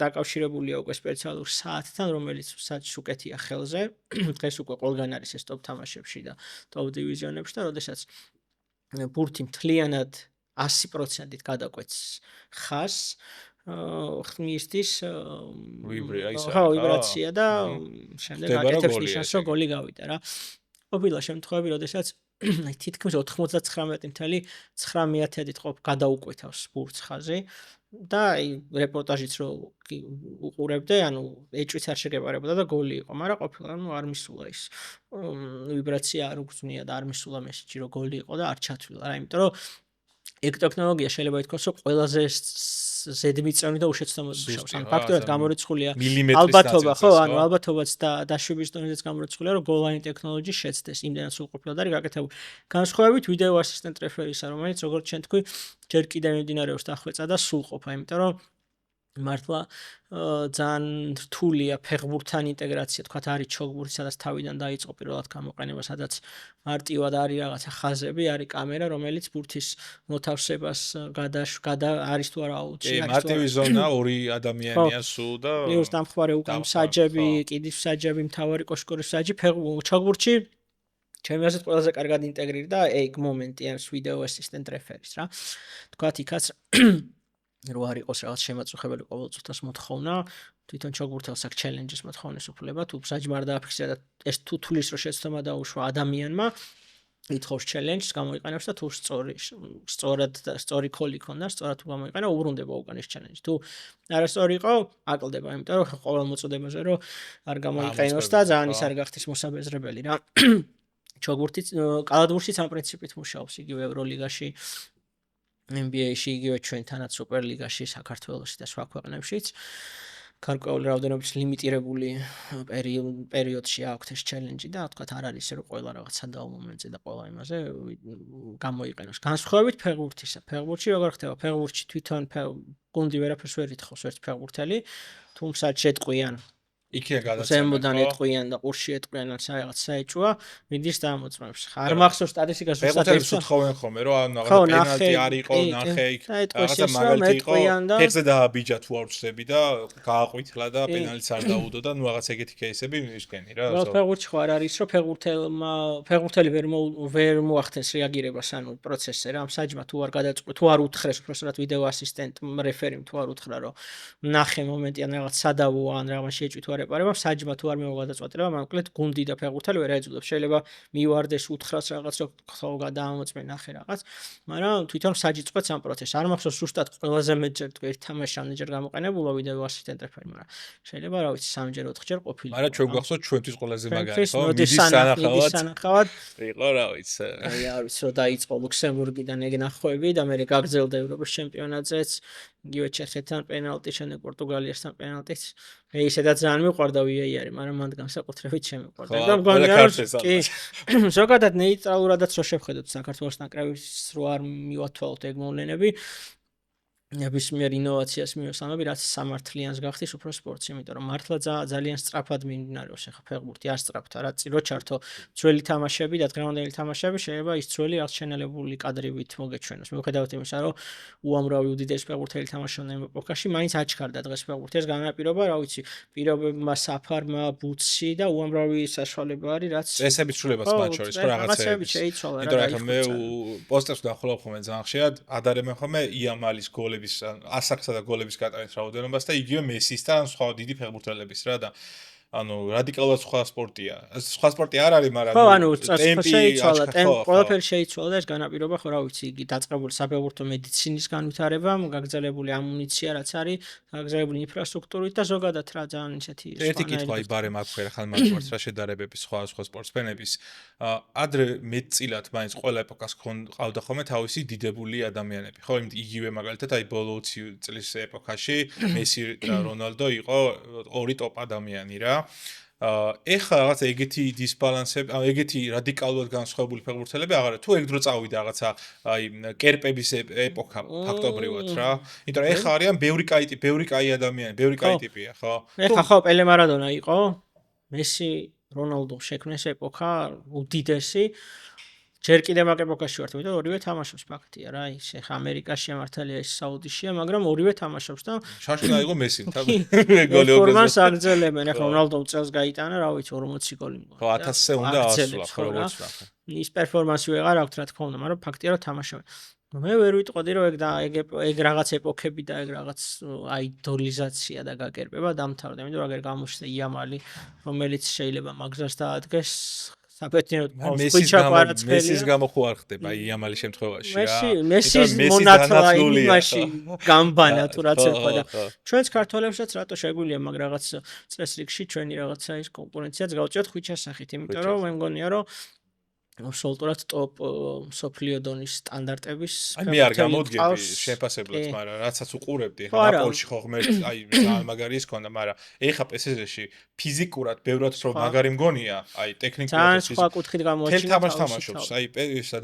დაკავშირებულია უკვე სპეციალურ საათთან რომელიც საათს უკეთია ხელზე დღეს უკვე ყველგან არის ეს ტოპ თამაშებში და ტოპ დივიზიონებში და როდესაც ბურთი მთლიანად 100%-ით გადაკვეთს ხაზს ხმისთვის ვიბრაცია და შემდეგ აკეთებს ნიშანს რომ გოლი გავიდა რა. ყოფილა შემთხვევები, როდესაც თითქმის 99.9%-ით გადაუკვეთავს ბურთს ხაზი და რეპორტაჟიც რო უყურებდე, ანუ ეჭვიც არ შეგეპარებოდა და გოლი იყო, მაგრამ ყოფილა არ მისულა ის ვიბრაცია არ უგზნია და არ მისულა მესიჯი რომ გოლი იყო და არ ჩათვლილა რა, იმიტომ რომ ეგ ტექნოლოგია შეიძლება ითქვას რომ ყველაზე ზედმიწევნი და უშეცდომოდ მუშაობს. ანუ ფაქტობრივად გამორიცხულია ალბათობა, ხო, ანუ ალბათობაც და დაშვების დონეზეც გამორიცხულია, რომ goal line technology შეცდეს. იმდენად სრულყოფილად არის გაკეთებული. განსხვავებით ვიდეო ასისტენტ რეფერისა, რომელიც როგორც ჩვენ თქვი, ჯერ კიდევ მიმდინარეობს დახვეწა და სრულყოფა, იმიტომ რომ მართლა ძალიან რთულია ფეხბურთთან ინტეგრაცია, თქვათ არის ჩოგბურთი, სადაც თავიდან დაიწყო პირველად გამოყენება, სადაც მარტივად არის რაღაცა ხაზები, არის კამერა, რომელიც ბურთის მოთავსებას არის თუ არა აუცი. მარტივი ზონა ორი ადამიანია სულ და პლუს დამხმარე უკან საჯები, კიდის საჯები, მთავარი კოშკურის საჯი, ჩოგბურთში ჩემი აზრით ყველაზე კარგად ინტეგრირდა ეგ მომენტი არის ვიდეო ასისტენტ რეფერის რა. თქვათ იქაც რო არ იყოს რაღაც შემაწუხებელი ყოველწუთას მოთხოვნა, თვითონ ჩოგბურთელს აქვს ჩელენჯის მოთხოვნის უფლება, თუ საჯმა არ დააფიქსირა და ეს თუ თulis რომ შეცდომა დაუშვა ადამიანმა, ითხოვს ჩელენჯს, გამოიყენებს და თუ სწორი ქოლი ქონდა, სწორად თუ გამოიყენა, უბრუნდება უკან ეს ჩელენჯი. თუ არასწორი იყო, აკლდება, იმიტომ რომ ყოველ მოწოდებაზე რომ არ გამოიყენოს და ძალიან ის არ გახდეს მოსაბეზრებელი რა. ჩოგბურთიც კალათბურთშიც ამ პრინციპით მუშაობს, იგივე ევროლიგაში NBA-ში იგივე ჩვენთანაც სუპერლიგაში, საქართველოში და სხვა ქვეყნებშიც გარკვეული რაოდენობის ლიმიტირებული პერიოდში აქვს ეს ჩელენჯი და თქვათ არ არის რომ ყველა რაღაც სადაო მომენტზე და ყველა იმაზე გამოიყენოს. განსხვავებით ფეხბურთისა. ფეხბურთში როგორ ხდება? ფეხბურთში თვითონ გუნდი ვერაფერს ვერ ითხოვს ერთ ფეხბურთელი, თუმცა შეტყვიან იქია გადაცემა. ზემოდან ეტყვიან და ყურში ეტყვიან ან რაღაც საეჭვია, მიდის და ამოწმებს. არ მახსოვს სტატისტიკას ზუსტად ეს უთხოვენ ხოლმე რომ რაღაცა პენალტი არ იყო, ნახე იქ რაღაცა მაგალითი იყო, ფეხზე დააბიჯა თუ არ ვწდები და გააყვითლა და პენალტიც არ დაუდო და ნუ რაღაც ეგეთი кейსები მისგენი რა. ფეხბურთში ხო არ არის რომ ფეხბურთელი ვერ მოახდენს რეაგირებას ანუ პროცესზე რა, საჯმა თუ არ გადაწყვეტ, თუ არ უთხრეს უბრალოდ ვიდეო ასისტენტ რეფერიმ თუ არ უთხრა რომ ნახე მომენტი ან რაღაც სადავო ან რაღაც შეჭვი თუ არეპარება საჯმა თუ არ მოგადაწყვეტება, მაგრამ გუნდი და ფეხბურთელი ვერ აიძულებს. შეიძლება მივარდეს უთხრას რაღაც რო ხო გადაამოწმე ნახე რაღაც, მაგრამ თვითონ საჯი წყვეტს ამ პროცესს. არ მახსოვს ზუსტად ყველაზე მეტჯერ თუ ერთ თამაშში ამჯერ გამოყენებულა ვიდეო ასისტენტ რეფერი, მაგრამ შეიძლება რა ვიცი 3-ჯერ 4-ჯერ ყოფილი. მაგრამ ჩვენ გვახსოვს ჩვენთვის ყველაზე მაგარი ხო? მიდის სანახავად. იყო რა ვიცი. აი არ ვიცი რომ დაიწყო ლუქსემბურგიდან ეგ ნახვევები და მე გაგრძელდა ევროპის ჩემპიონატზეც. იგივე ჩეხეთთან პენალტი, შემდეგ პორტუგალიასთან პენალტიც. მე ისედაც ძალიან მიყვარდა VAR-ი, მაგრამ მანდ განსაკუთრებით შემიყვარდა. და მგონია კი. ზოგადად ნეიტრალურადაც რო შევხედოთ საქართველოს ნაკრების რო არ მივათვალოთ ეგ მოვლენები. ნებისმიერ ინოვაციას მივესალმები, რაც სამართლიანს გახდის უფრო სპორტს, იმიტომ რომ მართლა ძალიან სწრაფად მიმდინარეობს ახლა ფეხბურთი, არ სწრაფად, რაც რო ჩართო ძველი თამაშები და დღევანდელი თამაშები შეიძლება ის ძველი რაც შენელებული კადრებით მოგეჩვენოს. მიუხედავად იმისა, რომ უამრავი უდიდესი ფეხბურთელი თამაშობდნენ იმ ეპოქაში, მაინც აჩქარდა დღეს ფეხბურთი. ეს განაპირობა, რა ვიცი, პირობებმა, საფარმა, ბუცი და უამრავი საშუალება არის, რაც წესების ცვლილებაც მათ შორის ხო რაღაცები შეიცვალა რა. იმიტომ რომ მე პოსტერს ვდახულობ ხოლმე ძალიან ხშირად, ადარებენ ხოლმე იამალის გოლების ასაკსა და გოლების გატანის რაოდენობას და იგივე მესის და სხვა დიდი ფეხბურთელების რა და ანუ რადიკალურად სხვა სპორტია. სხვა სპორტი არ არის, მაგრამ ხო, ანუ ტემპი შეიცვალა, ხო, ყველაფერი შეიცვალა და ეს განაპირობა ხო რა ვიცი, იგი დაწყებული საფეხბურთო მედიცინის განვითარებამ, გაგრძელებული ამუნიცია რაც არის, გაგრძელებული ინფრასტრუქტურით და ზოგადად რა ძალიან ისეთი ერთი კითხვა იბარემ აქვე ახლა მაგ რა შედარებები სხვა სპორტსმენების ადრე მეტწილად მაინც ყველა ეპოქას ყავდა ხოლმე თავისი დიდებული ადამიანები ხო იმით იგივე მაგალითად აი ბოლო 20 წლის ეპოქაში მესი და რონალდო იყო ორი ტოპ ადამიანი რა ეხლა რაღაც ეგეთი დისბალანსები, ეგეთი რადიკალურად განსხვავებული ფეხბურთელები აღარა თუ ეგ დრო წავიდა რაღაცა აი კერპების ეპოქა ფაქტობრივად რა. იმიტომ რომ ეხლა არიან ბევრი კაი ადამიანი, ბევრი კაი ტიპია, ხო? ეხლა ხო პელე მარადონა იყო, მესი, რონალდო შექმნეს ეპოქა უდიდესი. ჯერ კიდევ მაგ ეპოქაში ვართ, იმიტომ ორივე თამაშობს ფაქტია რა, ის ეხა ამერიკაშია მართალია ის საუდიშია, მაგრამ ორივე თამაშობს და შარშან აიღო მესიმ თან გოლი პერფორმანს აგრძელებენ, ეხლა რონალდომ წელს გაიტანა, რა ვიცი 40 გოლი მოგა. ხო 1000-ზე უნდა ასვლა, ხო როგორც ნახე. ის პერფორმანსი ვეღარ აქვს რა თქმა უნდა, მაგრამ ფაქტია რომ თამაშობენ. მე ვერ ვიტყოდი რომ ეგ რაღაც ეპოქები და ეგ რაღაც აიდოლიზაცია და გაკერპება დამთავრდა, იმიტომ რომ აგერ გამოჩნდა იამალი, რომელიც შეიძლება მაგზას დაადგეს საბედნიეროდ მესის გამო ხო არ ხდება იამალის შემთხვევაში რა. მესის მონათლა იმაში გამბანა თუ რაც ერქვა და ჩვენც ქართველებსაც რატო შეგვიძლია მაგ რაღაც წესრიგში ჩვენი რაღაცა ის კონკურენციაც გავწიოთ ხვიჩას სახით, იმიტომ რომ მე მგონია რომ აბსოლუტურად ტოპ სოფლიო დონის სტანდარტების აი მე არ გამოვდგები შეფასებლად, მაგრამ რაცაც უყურებდი, ეხლა ნაპოლში ხო ღმერთი, აი ძალიან მაგარი ის ქონდა, მაგრამ ეხლა PSG-ში ფიზიკურად ბევრად უფრო მაგარი მგონია, აი ტექნიკურად ძალიან სხვა კუთხით გამოაჩინა თამაშობს, აი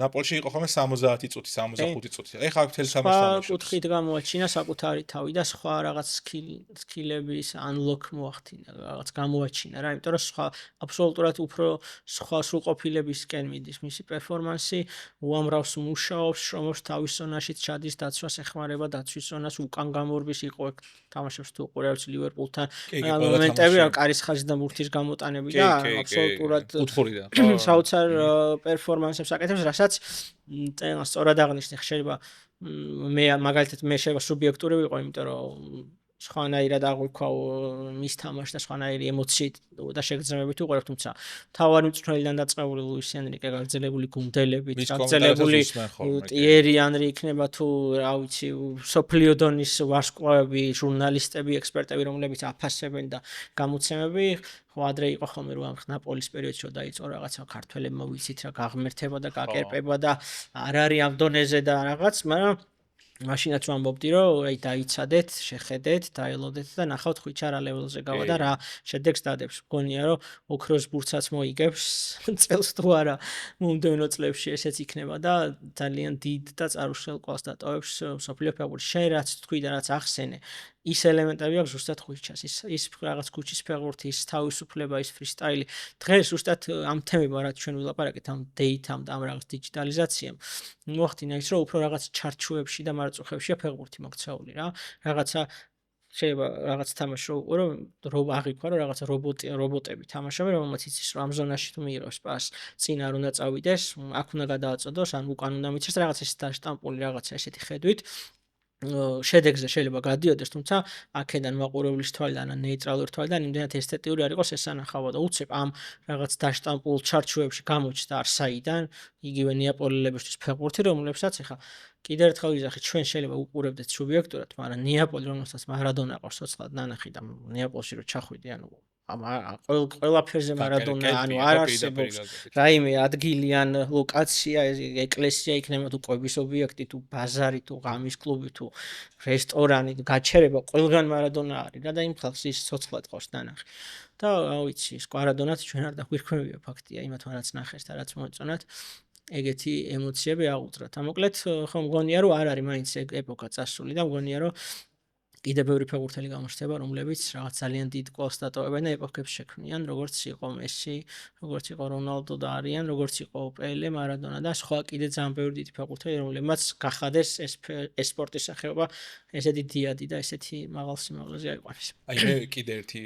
ნაპოლში იყო ხოლმე 70 წუთი, 65 წუთი. ეხლა აქ თელ თამაშს თამაშობს. სხვა კუთხით გამოაჩინა საკუთარი თავი და სხვა რაღაც სკილების unlock მოახდინა, რაღაც გამოაჩინა რა, იმიტომ რომ სხვა აბსოლუტურად უფრო სხვა სრულყოფილებისკენ ის მისი პერფორმანსი უამრავს მუშაობს, შრომობს თავის ზონაშიც ჩადის დაცვას ეხმარება დაცვის ზონას უკან გამორბის იყო თამაშობს თუ უყურებთ ლივერპულთან მომენტები რა კარის ხაზი და მურთის გამოტანები და აბსოლუტურად საოცარ პერფორმანსებს აკეთებს, რასაც სწორად აღნიშნე, შეიძლება მე მაგალითად მე შეიძლება სუბიექტური ვიყო, იმიტომ რომ სხვანაირად აღვიქვა მის თამაშს და სხვანაირი ემოციით და შეგრძნებებით უყურებ, თუმცა თავარი მწვრთნელიდან დაწყებული ლუის ენრიკე გაგრძელებული გუნდელებით, გაგრძელებული ტიერი ანრი იქნება თუ რა ვიცი, სოფლიო დონის ვარსკვლავები, ჟურნალისტები, ექსპერტები, რომლებიც აფასებენ და გამოცემები, ხო ადრე იყო ხოლმე რომ ნაპოლის პერიოდში რომ დაიწყო რაღაცა ქართველებმა ვიცით რა გაღმერთება და გაკერპება და არ არის ამ დონეზე და რაღაც, მაგრამ მაშინაც ვამბობდი რომ აი დაიცადეთ, შეხედეთ, დაელოდეთ და ნახავთ ხვიჩა რა ლეველზე გავა და რა შედეგს დადებს. მგონია რომ ოქროს ბურცაც მოიგებს წელს თუ არა მომდევნო წლებში ესეც იქნება და ძალიან დიდ და წარუშელ კვალს დატოვებს სოფლიო ფეხბურთში. შენ რაც თქვი და რაც ახსენე, ის ელემენტები აქვს ზუსტად ხვიჩას. ის რაღაც ქუჩის ფეხბურთი, ის თავისუფლება, ის ფრისტაილი. დღეს ზუსტად ამ თემებმა რაც ჩვენ ვილაპარაკეთ, ამ დეითამ და ამ რაღაც დიჯიტალიზაციამ მოახდინა ის რომ უფრო რაღაც ჩარჩოებში და მარწუხებშია ფეხბურთი მოქცეული რა. რაღაცა შეიძლება რაღაც თამაში რომ აღიქვა რომ რაღაცა რობოტები თამაშობენ, რომელმაც იცის რომ ამ ზონაში თუ მიიღებს პასს, წინ არ უნდა წავიდეს, აქ უნდა გადააწოდოს, ან უკან უნდა მიცეს, რაღაცა ეს დაშტამპული რაღაცა ესეთი ხედვით. შედეგზე შეიძლება გადიოდეს, თუმცა აქედან მაყურებლის თვალიდან ან ნეიტრალური თვალიდან იმდენად ესთეტიური არ იყოს ესანახავად და უცებ ამ რაღაც დაშტამპულ ჩარჩოებში გამოჩნდა არსაიდან იგივე ნეაპოლელებისთვის ფეხბურთი, რომლებსაც ახლა კიდევ ერთხელ ვიზახით, ჩვენ შეიძლება უყურებდეთ სუბიექტურად, მაგრამ ნეაპოლი, რომელსაც მარადონა ყავს ცოცხლად ნანახი და ნეაპოლში რო ჩახვიდი, ანუ ყველაფერზე მარადონა, ანუ არ არსებობს რაიმე ადგილი ან ლოკაცია, ეკლესია იქნება თუ კვების ობიექტი, თუ ბაზარი, თუ ღამის კლუბი, თუ რესტორანი, გაჩერება, ყველგან მარადონა არის და იმ ხალხს ის ცოცხლად ყავს ნანახი. და რა ვიცი, ის კვარადონაც ჩვენ არ დაგვირქმევია ფაქტია, იმათმა რაც ნახეს და რაც მოეწონათ. ეგეთი ემოციები აუძრათ. მოკლედ, ხო მგონია რომ არ არის მაინც ეგ ეპოქა წასული და მგონია რომ კიდევ ბევრი ფეხბურთელი გამოჩნდება, რომლებიც რაღაც ძალიან დიდ კვალს დატოვებენ და ეპოქებს შექმნიან, როგორც იყო მესი, როგორც იყო რონალდო და არიან, როგორც იყო პელე, მარადონა და სხვა კიდე ძალიან ბევრი დიდი ფეხბურთელი, რომლებმაც გახადეს ეს სპორტის სახეობა ესეთი დიადი და ესეთი მაღალ სიმაღლეზე აიყვანეს. აი მე კიდე ერთი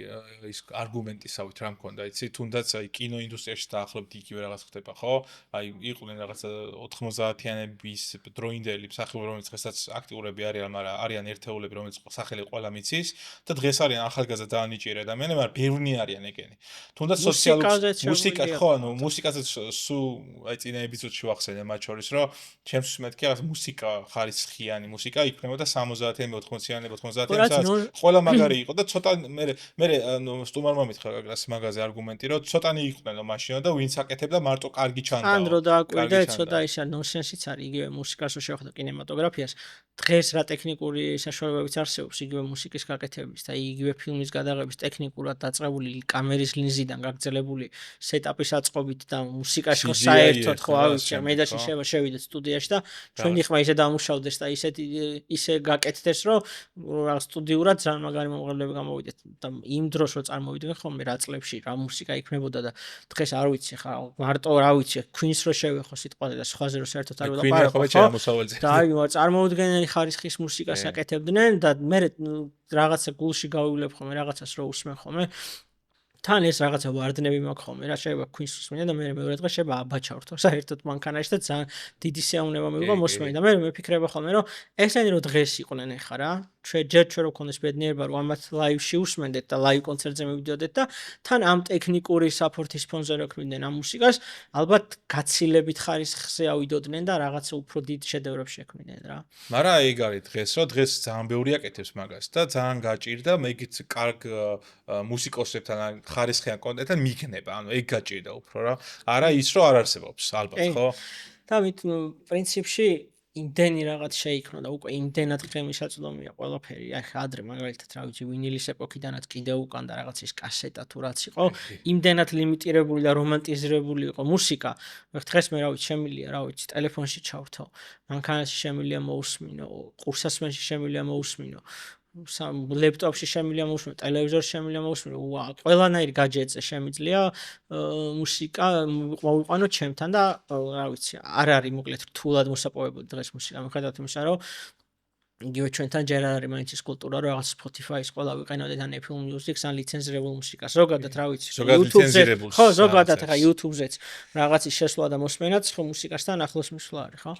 ის არგუმენტისავით რა მქონდა, იცი, თუნდაც აი კინოინდუსტრიაში დაახლოებით იგივე რაღაც ხდება, ხო? აი იყვნენ რაღაცა 90-იანების დროინდელი მსახიობები, რომლებიც დღესაც აქტიურები არიან, მაგრამ არიან ერთეულები, რომლებიც სახელი ყველა მიცის და დღეს არიან ახალგაზრდა ძალიან ნიჭიერი ადამიანები, მაგრამ ბევრი არიან ეგენი. თუნდაც სოციალურ მუსიკას ხო, ანუ მუსიკასაც სულ აი წინა ეპიზოდში ვახსენე მათ შორის, რომ ჩემთვის მეთქი რაღაც მუსიკა ხარისხიანი მუსიკა იქნებოდა 70-იანი, 80-იანი, 90-იანი წელს. ყველა მაგარი იყო და ცოტა მე სტუმარმა მითხრა გაგრას მაგაზე არგუმენტი, რომ ცოტანი იყვნენ რომ მაშინ და ვინც აკეთებდა მარტო კარგი ჩანდა. ანდრო დააკვირდა ცოტა ისა ნონსენსიც არის იგივე მუსიკას რო შევხვდა კინემატოგრაფიას. დღეს რა ტექნიკური საშუალებებიც არსებობს იგივე მუსიკის გაკეთების და იგივე ფილმის გადაღების ტექნიკურად დაწყებული კამერის ლინზიდან გაგრძელებული სეტაპის აწყობით და მუსიკაში ხო საერთოდ ხო ავიჩე მე და შევიდეთ სტუდიაში და ჩვენი ხმა ისე დამუშავდეს და ისე გაკეთდეს რომ რა სტუდიურად ძალიან მაგარი მომღერლები გამოვიდეთ და იმ დროს რო წარმოვიდგენ ხოლმე რა წლებში რა მუსიკა იქნებოდა და დღეს არ ვიცი ხა მარტო რა ვიცი Queen-ს რო შევეხო სიტყვაზე და სხვაზე რო საერთოდ არ ვილაპარაკო და აი წარმოვიდგენელი ხარისხის მუსიკას აკეთებდნენ და მე რაღაცა გულში გავივლებ ხოლმე რაღაცას რო უსმენ ხოლმე თან ეს რაღაცა ვარდნები მაქვს ხოლმე რა შეიძლება Queen-ს უსმენია და მე მეორე დღეს შეიძლება აბაჩავრთო საერთოდ მანქანაში და ძალიან დიდი სიამოვნება მივიღო მოსმენი და მე მეფიქრება ხოლმე რომ ესენი რო დღეს იყვნენ ეხა რა ჯერ რო ქონდეს ბედნიერება რომ ამათ ლაივში უსმენდეთ და ლაივ კონცერტზე მივიდოდეთ და თან ამ ტექნიკური საფორტის ფონზე რო ქმნიდნენ ამ მუსიკას ალბათ გაცილებით ხარისხზე ავიდოდნენ და რაღაცა უფრო დიდ შედევრებს შექმნიდნენ რა მაგრამ ეგ არის დღეს რომ დღეს ძალიან ბევრი აკეთებს მაგას და ძალიან გაჭირდა მეგიც კარგ მუსიკოსებთან ხარისხიან კონტენტთან მიგნება ანუ ეგ გაჭირდა უფრო რა არა ის რომ არ არსებობს ალბათ ხო და პრინციპში იმდენი რაღაც შეიქმნა და უკვე იმდენად ღემისაწვდომია ყველაფერი აი ხა ადრე მაგალითად რა ვიცი ვინილის ეპოქიდანაც კიდევ უკან და რაღაც ის კასეტა თუ რაც იყო იმდენად ლიმიტირებული და რომანტიზირებული იყო მუსიკა დღეს მე რა ვიცი შემილია რა ვიცი ტელეფონში ჩავრთო მანქანაში შემილია მოусმინო ყურსასმენში შემილია მოусმინო ლეპტოპში შემილია მოусმინო ტელევიზორში შემილია მოусმინო ყველანაირ გაჯეტზე შემიძლია მუსიკა მოვიყვანო ჩემთან და რა ვიცი არ არის მოკლედ რთულად მოსაპოვებული დღეს მუსიკა მიხედავთ იმისა რომ იგივე ჩვენთან ჯერ არ არის მაინც ის კულტურა რომ რაღაც Spotify-ს ყველა ვიყენოდეთ ან Apple Music-ს ან ლიცენზირებულ მუსიკას ზოგადად რა ვიცი YouTube-ზე ხო ზოგადად ხა YouTube-ზეც რაღაცის შესვლა და მოსმენაც ხო მუსიკასთან ახლოს მისვლა არის ხო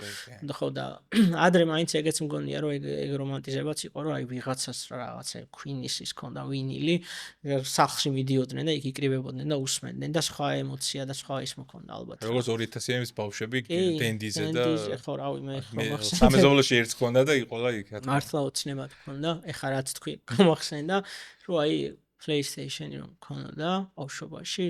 ხო და ადრე მაინც ეგეც მგონია რომ ეგ რომანტიზებაც იყო რომ აი ვიღაცას რაღაცა Queen-ის ის ქონდა ვინილი სახლში მიდიოდნენ და იქ იკრიბებოდნენ და უსმენდნენ და სხვა ემოცია და სხვა ის მოქონდა ალბათ როგორც 2000-იანი ბავშვები დენდიზე და ხო რავი მე ხო სამეზობლოში ერთს ქონდა და იყოლა იქ მართლა ოცნებად ქონდა ეხა რაც თქვი გამახსენდა რომ აი PlayStation-ი რომ ქონდა ბავშვობაში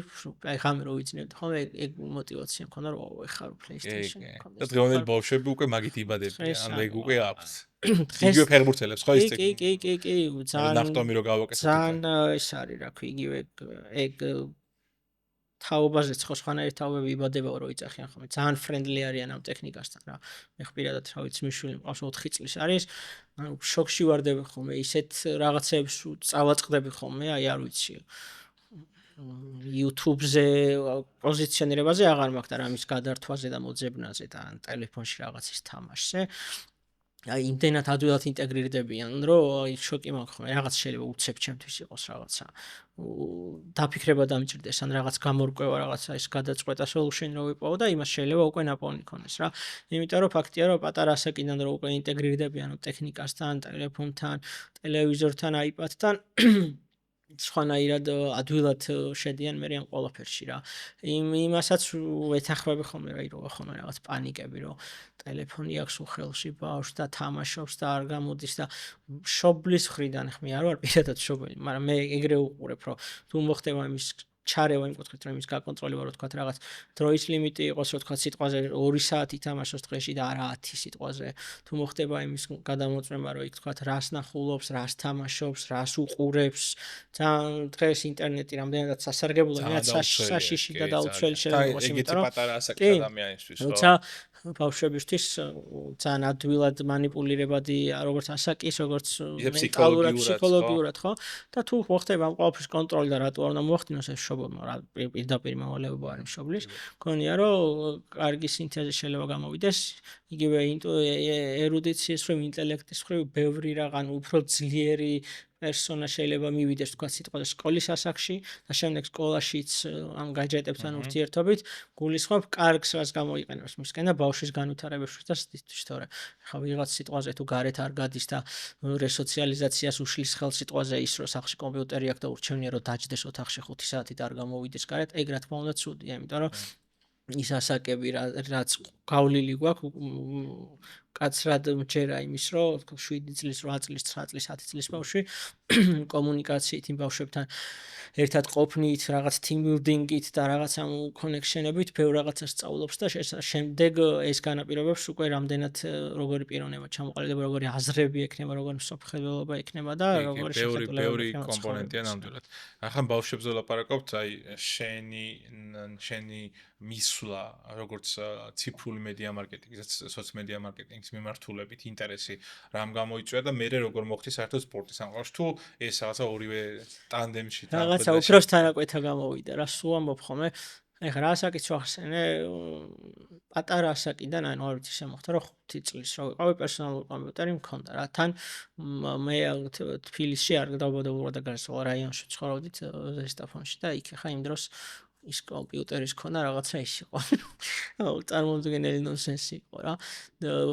აი ხამე რო ვიძინებდი ხოლმე ეგ мотиваცია მქონდა რომ ეხა რო PlayStation-ი ქონდა და დღევანდელი ბავშვები უკვე მაგით იბადებიან ანუ ეგ უკვე აქვს იგივე ფეხბურთელებს ხო ის კი ძალიან ნახტომი რო გავაკეთე ძალიან ეს არის რა ქვი იგივე ეგ თაობაზეც ხო სხვანაირი თაობები იბადება რომ იწახიან ხოლმე ძალიან ფრენდლი არიან ამ ტექნიკასთან რა მე ხპირადად რა ვიცი მიშვილი მყავს 4 წლის არის ანუ შოქში ვარდები ხოლმე ისეთ რაღაცებს წავაწყდები ხოლმე აი არ ვიცი YouTube-ზე პოზიციონირებაზე აღარ მაქვს და რამის გადართვაზე და მოძებნაზე და ტელეფონში რაღაცის თამაშზე აი იმდენად ადვილად ინტეგრირდებიან რომ აი შოკი მაქვს ხოლმე რაღაც შეიძლება უცებ ჩემთვის იყოს რაღაცა დაფიქრება დამჭირდეს ან რაღაც გამორკვევა რაღაცა ის გადაწყვეტა solution რო ვიპოვო და იმას შეიძლება უკვე ნაპოვნი ქონდეს რა იმიტომ რომ ფაქტია რომ პატარა ასაკიდან რო უკვე ინტეგრირდებიან ტექნიკასთან ტელეფონთან ტელევიზორთან iPad-თან სხვანაირად ადვილად შედიან მე ამ ყველაფერში რა იმასაც ვეთანხმები ხოლმე რა იროვა ხოლმე რაღაც პანიკები რომ ტელეფონი აქვს უხელში ბავშვს და თამაშობს და არ გამოდის და შობლის ხრიდან ხმი არ ვარ პირადად შობელი მაგრამ მე ეგრე უყურებ რომ თუ მოხდება იმის ჩარევა იმ კუთხით რომ იმის გაკონტროლება რო თქვა რაღაც დროის ლიმიტი იყოს რო თქვა სიტყვაზე 2 საათი თამაშობს დღეში და არა 10 სიტყვაზე თუ მოხდება იმის გადამოწმება რომ იქ თქვა რას ნახულობს რას თამაშობს რას უყურებს ძალიან დღეს ინტერნეტი რამდენად სასარგებლოა რაც საშიში და დაუცველი შეიძლება იყოს იმიტომ რომ პატარა ასაკის ადამიანისთვის როცა ბავშვებისთვის ძალიან ადვილად манипуლირებადი როგორც ასაკის როგორც მენტალურად ფსიქოლოგიურად ხო და თუ მოხდება ამ ყველაფრის კონტროლი და რატო არ უნდა მოახდინოს ეს შობლმა რა პირდაპირ მოვალეობა არის მშობლის მგონია რომ კარგი სინთეზი შეიძლება გამოვიდეს იგივე ერუდიციის მხრივ ინტელექტის მხრივ ბევრი რაღაც უფრო ძლიერი პერსონა შეიძლება მივიდეს თქვა სიტყვაზე სკოლის ასაკში და შემდეგ სკოლაშიც ამ გაჯეტებთან ურთიერთობით გულისხმობ კარგს რაც გამოიყენებს მისკენ და ბავშვის განვითარებაში და სტისთვის თორე ხა ვიღაც სიტყვაზე თუ გარეთ არ გადის და რესოციალიზაციას უშლის ხელს სიტყვაზე ის რომ სახლში კომპიუტერი აქვს და ურჩევნია რომ დაჯდეს ოთახში 5 საათით არ გამოვიდეს გარეთ ეგ რა თქმა უნდა ცუდია იმიტომ რომ ის ასაკები რაც გავლილი გვაქვს კაცრად მჯერა იმის რომ 7 წლის 8 წლის 9 წლის 10 წლის ბავშვი კომუნიკაციით იმ ბავშვებთან ერთად ყოფნით რაღაც team building-ით და რაღაც ამ connection-ებით ბევრ რაღაცას სწავლობს და შემდეგ ეს განაპირობებს უკვე რამდენად როგორი პიროვნება ჩამოყალიბდება როგორი აზრები ექნება როგორი მსოფლმხედველობა ექნება და როგორი შეხედულება ბევრი კომპონენტია ნამდვილად. ახლა ბავშვებზე ვლაპარაკობთ, აი შენი მისვლა როგორც ციფრული მედია მარკეტინგის, სოციომედია მარკეტინგის მიმართულებით ინტერესი რამ გამოიწვია და მე როგორ მოხდი საერთოდ სპორტის სამყაროში თუ ეს რაღაცა ორივე ტანდემში რაღაცა უფროს თანაკვეთა გამოვიდა რა სულ ამბობ ხოლმე ეხლა რა ასაკიც ვახსენე პატარა ასაკიდან ანუ არ ვიცი შემოხდა რომ 5 წლის რო ვიყავი პერსონალური კომპიუტერი მქონდა რა თან მე თბილისში არ დავბადებული და გარსეულ რაიონში ცხოვრობდით ზესტაფონში და იქ ხა იმ დროს ის კომპიუტერის ქონა რაღაცა ის იყო. წარმოუდგენელი ნონსენსი იყო რა.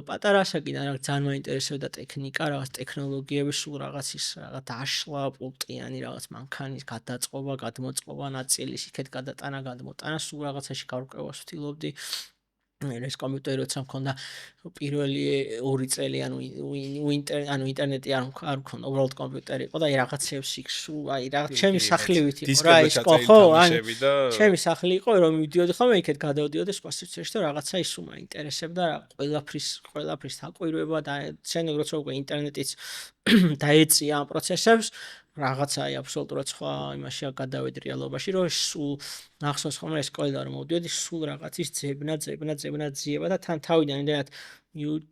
პატარა ასაკიდან რაღაც ძალიან მაინტერესებდა ტექნიკა, რაღაც ტექნოლოგიები, სულ რაღაც ის რაღაც დაშლა, პულტიანი რაღაც მანქანის გადაწყობა, გადმოწყობა, ნაწილის იქეთ გადატანა, გადმოტანა, სულ რაღაცაში გარკვევას ვთილობდი. ეს კომპიუტერი როცა მქონდა პირველი 2 წელი ანუ ინტერნეტი არ მქონდა უბრალოდ კომპიუტერი იყო და აი რაღაცებს იქ სულ აი რაღაც ჩემი სახლივით იყო რა ის ხო ანუ ჩემი სახლი იყო რომ მივიდიოდი ხოლმე იქეთ გადავდიოდი სხვა სივრცეში და რაღაცა ის სულ მაინტერესებდა რა ყველაფრის დაკვირვება და შემდეგ როცა უკვე ინტერნეტიც დაეწია ამ პროცესებს რაღაცა აი აბსოლუტურად სხვა იმაშია გადავედი რეალობაში რომ სულ ახსოვს ხოლმე ეს სკოლიდან რომ მოვდიოდი სულ რაღაცის ძებნა ძიება და თან თავიდან იმდენად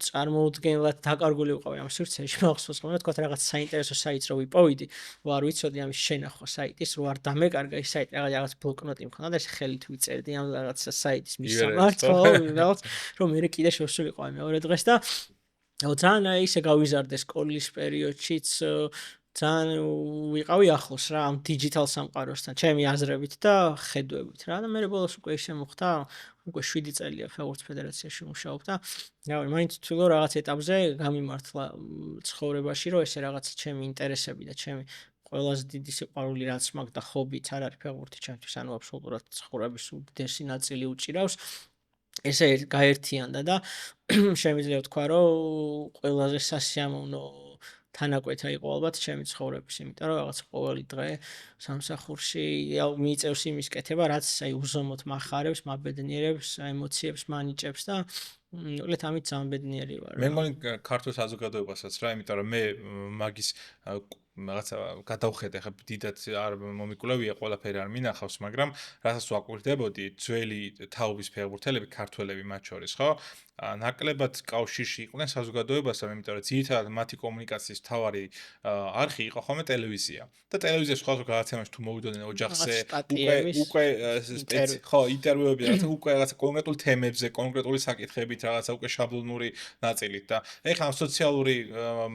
წარმოუდგენლად დაკარგული ვიყავი ამ სივრცეში ახსოვს ხოლმე თქვა რაღაც საინტერესო საიტს რო ვიპოვიდი არ ვიცოდი ამის შენახვა საიტის რო არ დამეკარგა ის საიტი რაღაც ბლოკნოტი მქონდა და ეს ხელით ვიწერდი ამ რაღაც საიტის მისამართს რაღაც რომ მე კიდე შევსულიყავი მეორე დღეს და ძალიან ისე გავიზარდე სკოლის პერიოდშიც ძალიან ვიყავი ახლოს რა ამ დიჯიტალ სამყაროსთან ჩემი აზრებით და ხედვებით რა და მე ბოლოს უკვე ისე მოხდა უკვე 7 წელია ფეხბურთის ფედერაციაში მუშაობ და რავი მაინც თვითონ რაღაც ეტაპზე გამიმართლა ცხოვრებაში რომ ესე რაღაც ჩემი ინტერესები და ჩემი ყველაზე დიდი სიყვარული რაც მაქვს და ჰობიც არ არის ფეხბურთი ჩემთვის ანუ აბსოლუტურად ცხოვრების უდიდესი ნაწილი უჭირავს ესე გაერთიანდა და შემიძლია ვთქვა რომ ყველაზე სასიამოვნო თანაკვეთა იყო ალბათ ჩემი ცხოვრების, იმიტომ რომ რაღაც ყოველი დღე სამსახურში მიიწევს იმის კეთება, რაც აი უზომოდ מחარებს, მაბედნიერებს, ემოციებს მანიჭებს და ნუ ამით ძალიან ბედნიერი ვარ. მე მგონი ქართულ საზოგადოებასაც რა, იმიტომ რომ მე მაგის რაღაცა გადავხედე ხა დიდად არ მომიკვლევია ყველაფერი არ მინახავს, მაგრამ რასაც ვაკვირდებოდი, ძველი თაობის ფეხბურთელები, ქართველები მათ შორის, ხო? ნაკლებად კავშირში იყვნენ საზოგადოებასთან, იმიტომ რომ ძირითადად მათი კომუნიკაციის მთავარი არხი იყო ხოლმე ტელევიზია. და ტელევიზიაში სხვადასხვა გადაცემაში თუ მოვიდოდნენ ოჯახზე, უკვე ხო, ინტერვიუები რაღაცა უკვე რაღაცა კონკრეტულ თემებზე, კონკრეტული საკითხებით, რაღაცა უკვე შაბლონური ნაწილით და ეხლა სოციალური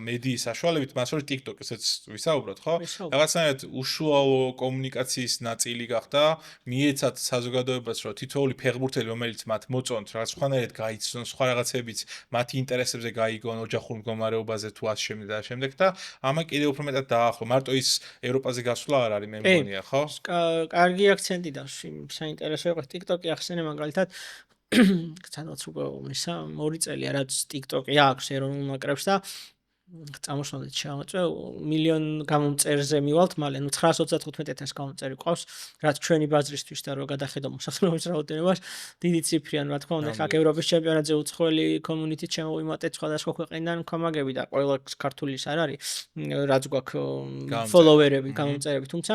მედიის საშუალებით, მათ შორის TikTok-ისაც ვისაუბროთ, ხო? რაღაცნაირად უშუალო კომუნიკაციის ნაწილი გახდა, მიეცათ საზოგადოებას, რომ თითოეული ფეხბურთელი, რომელიც მათ მოწონთ, რაღაც სხვანაირად გაიცნონ, სხვა რაღაცებიც მათი ინტერესებზე გაიგონ, ოჯახურ მდგომარეობაზე თუ ასე შემდეგ და შემდეგ და ამან კიდევ უფრო მეტად დაახლო. მარტო ის ევროპაზე გასვლა არ არის მე მგონია, ხო? კარგი აქცენტი და საინტერესო იყო TikTok-ი ახსენე მაგალითად სადაც უკვე 2 წელია რაც TikTok-ი აქვს ეროვნულ ნაკრებს და წამოსვლამდე ჩავაწვე მილიონ გამომწერზე მივალთ მალე ნუ 935,000 გამომწერი ყავს რაც ჩვენი ბაზრისთვის და რო გადახედო მოსახლეობის რაოდენობას დიდი ციფრია რა თქმა უნდა ხა ევროპის ჩემპიონატზე უცხოელი community შემოვიმატეთ სხვადასხვა ქვეყნიდან მქონაგები და ყველა ქართულის არ არის რაც გვაქვს followerები გამომწერები თუმცა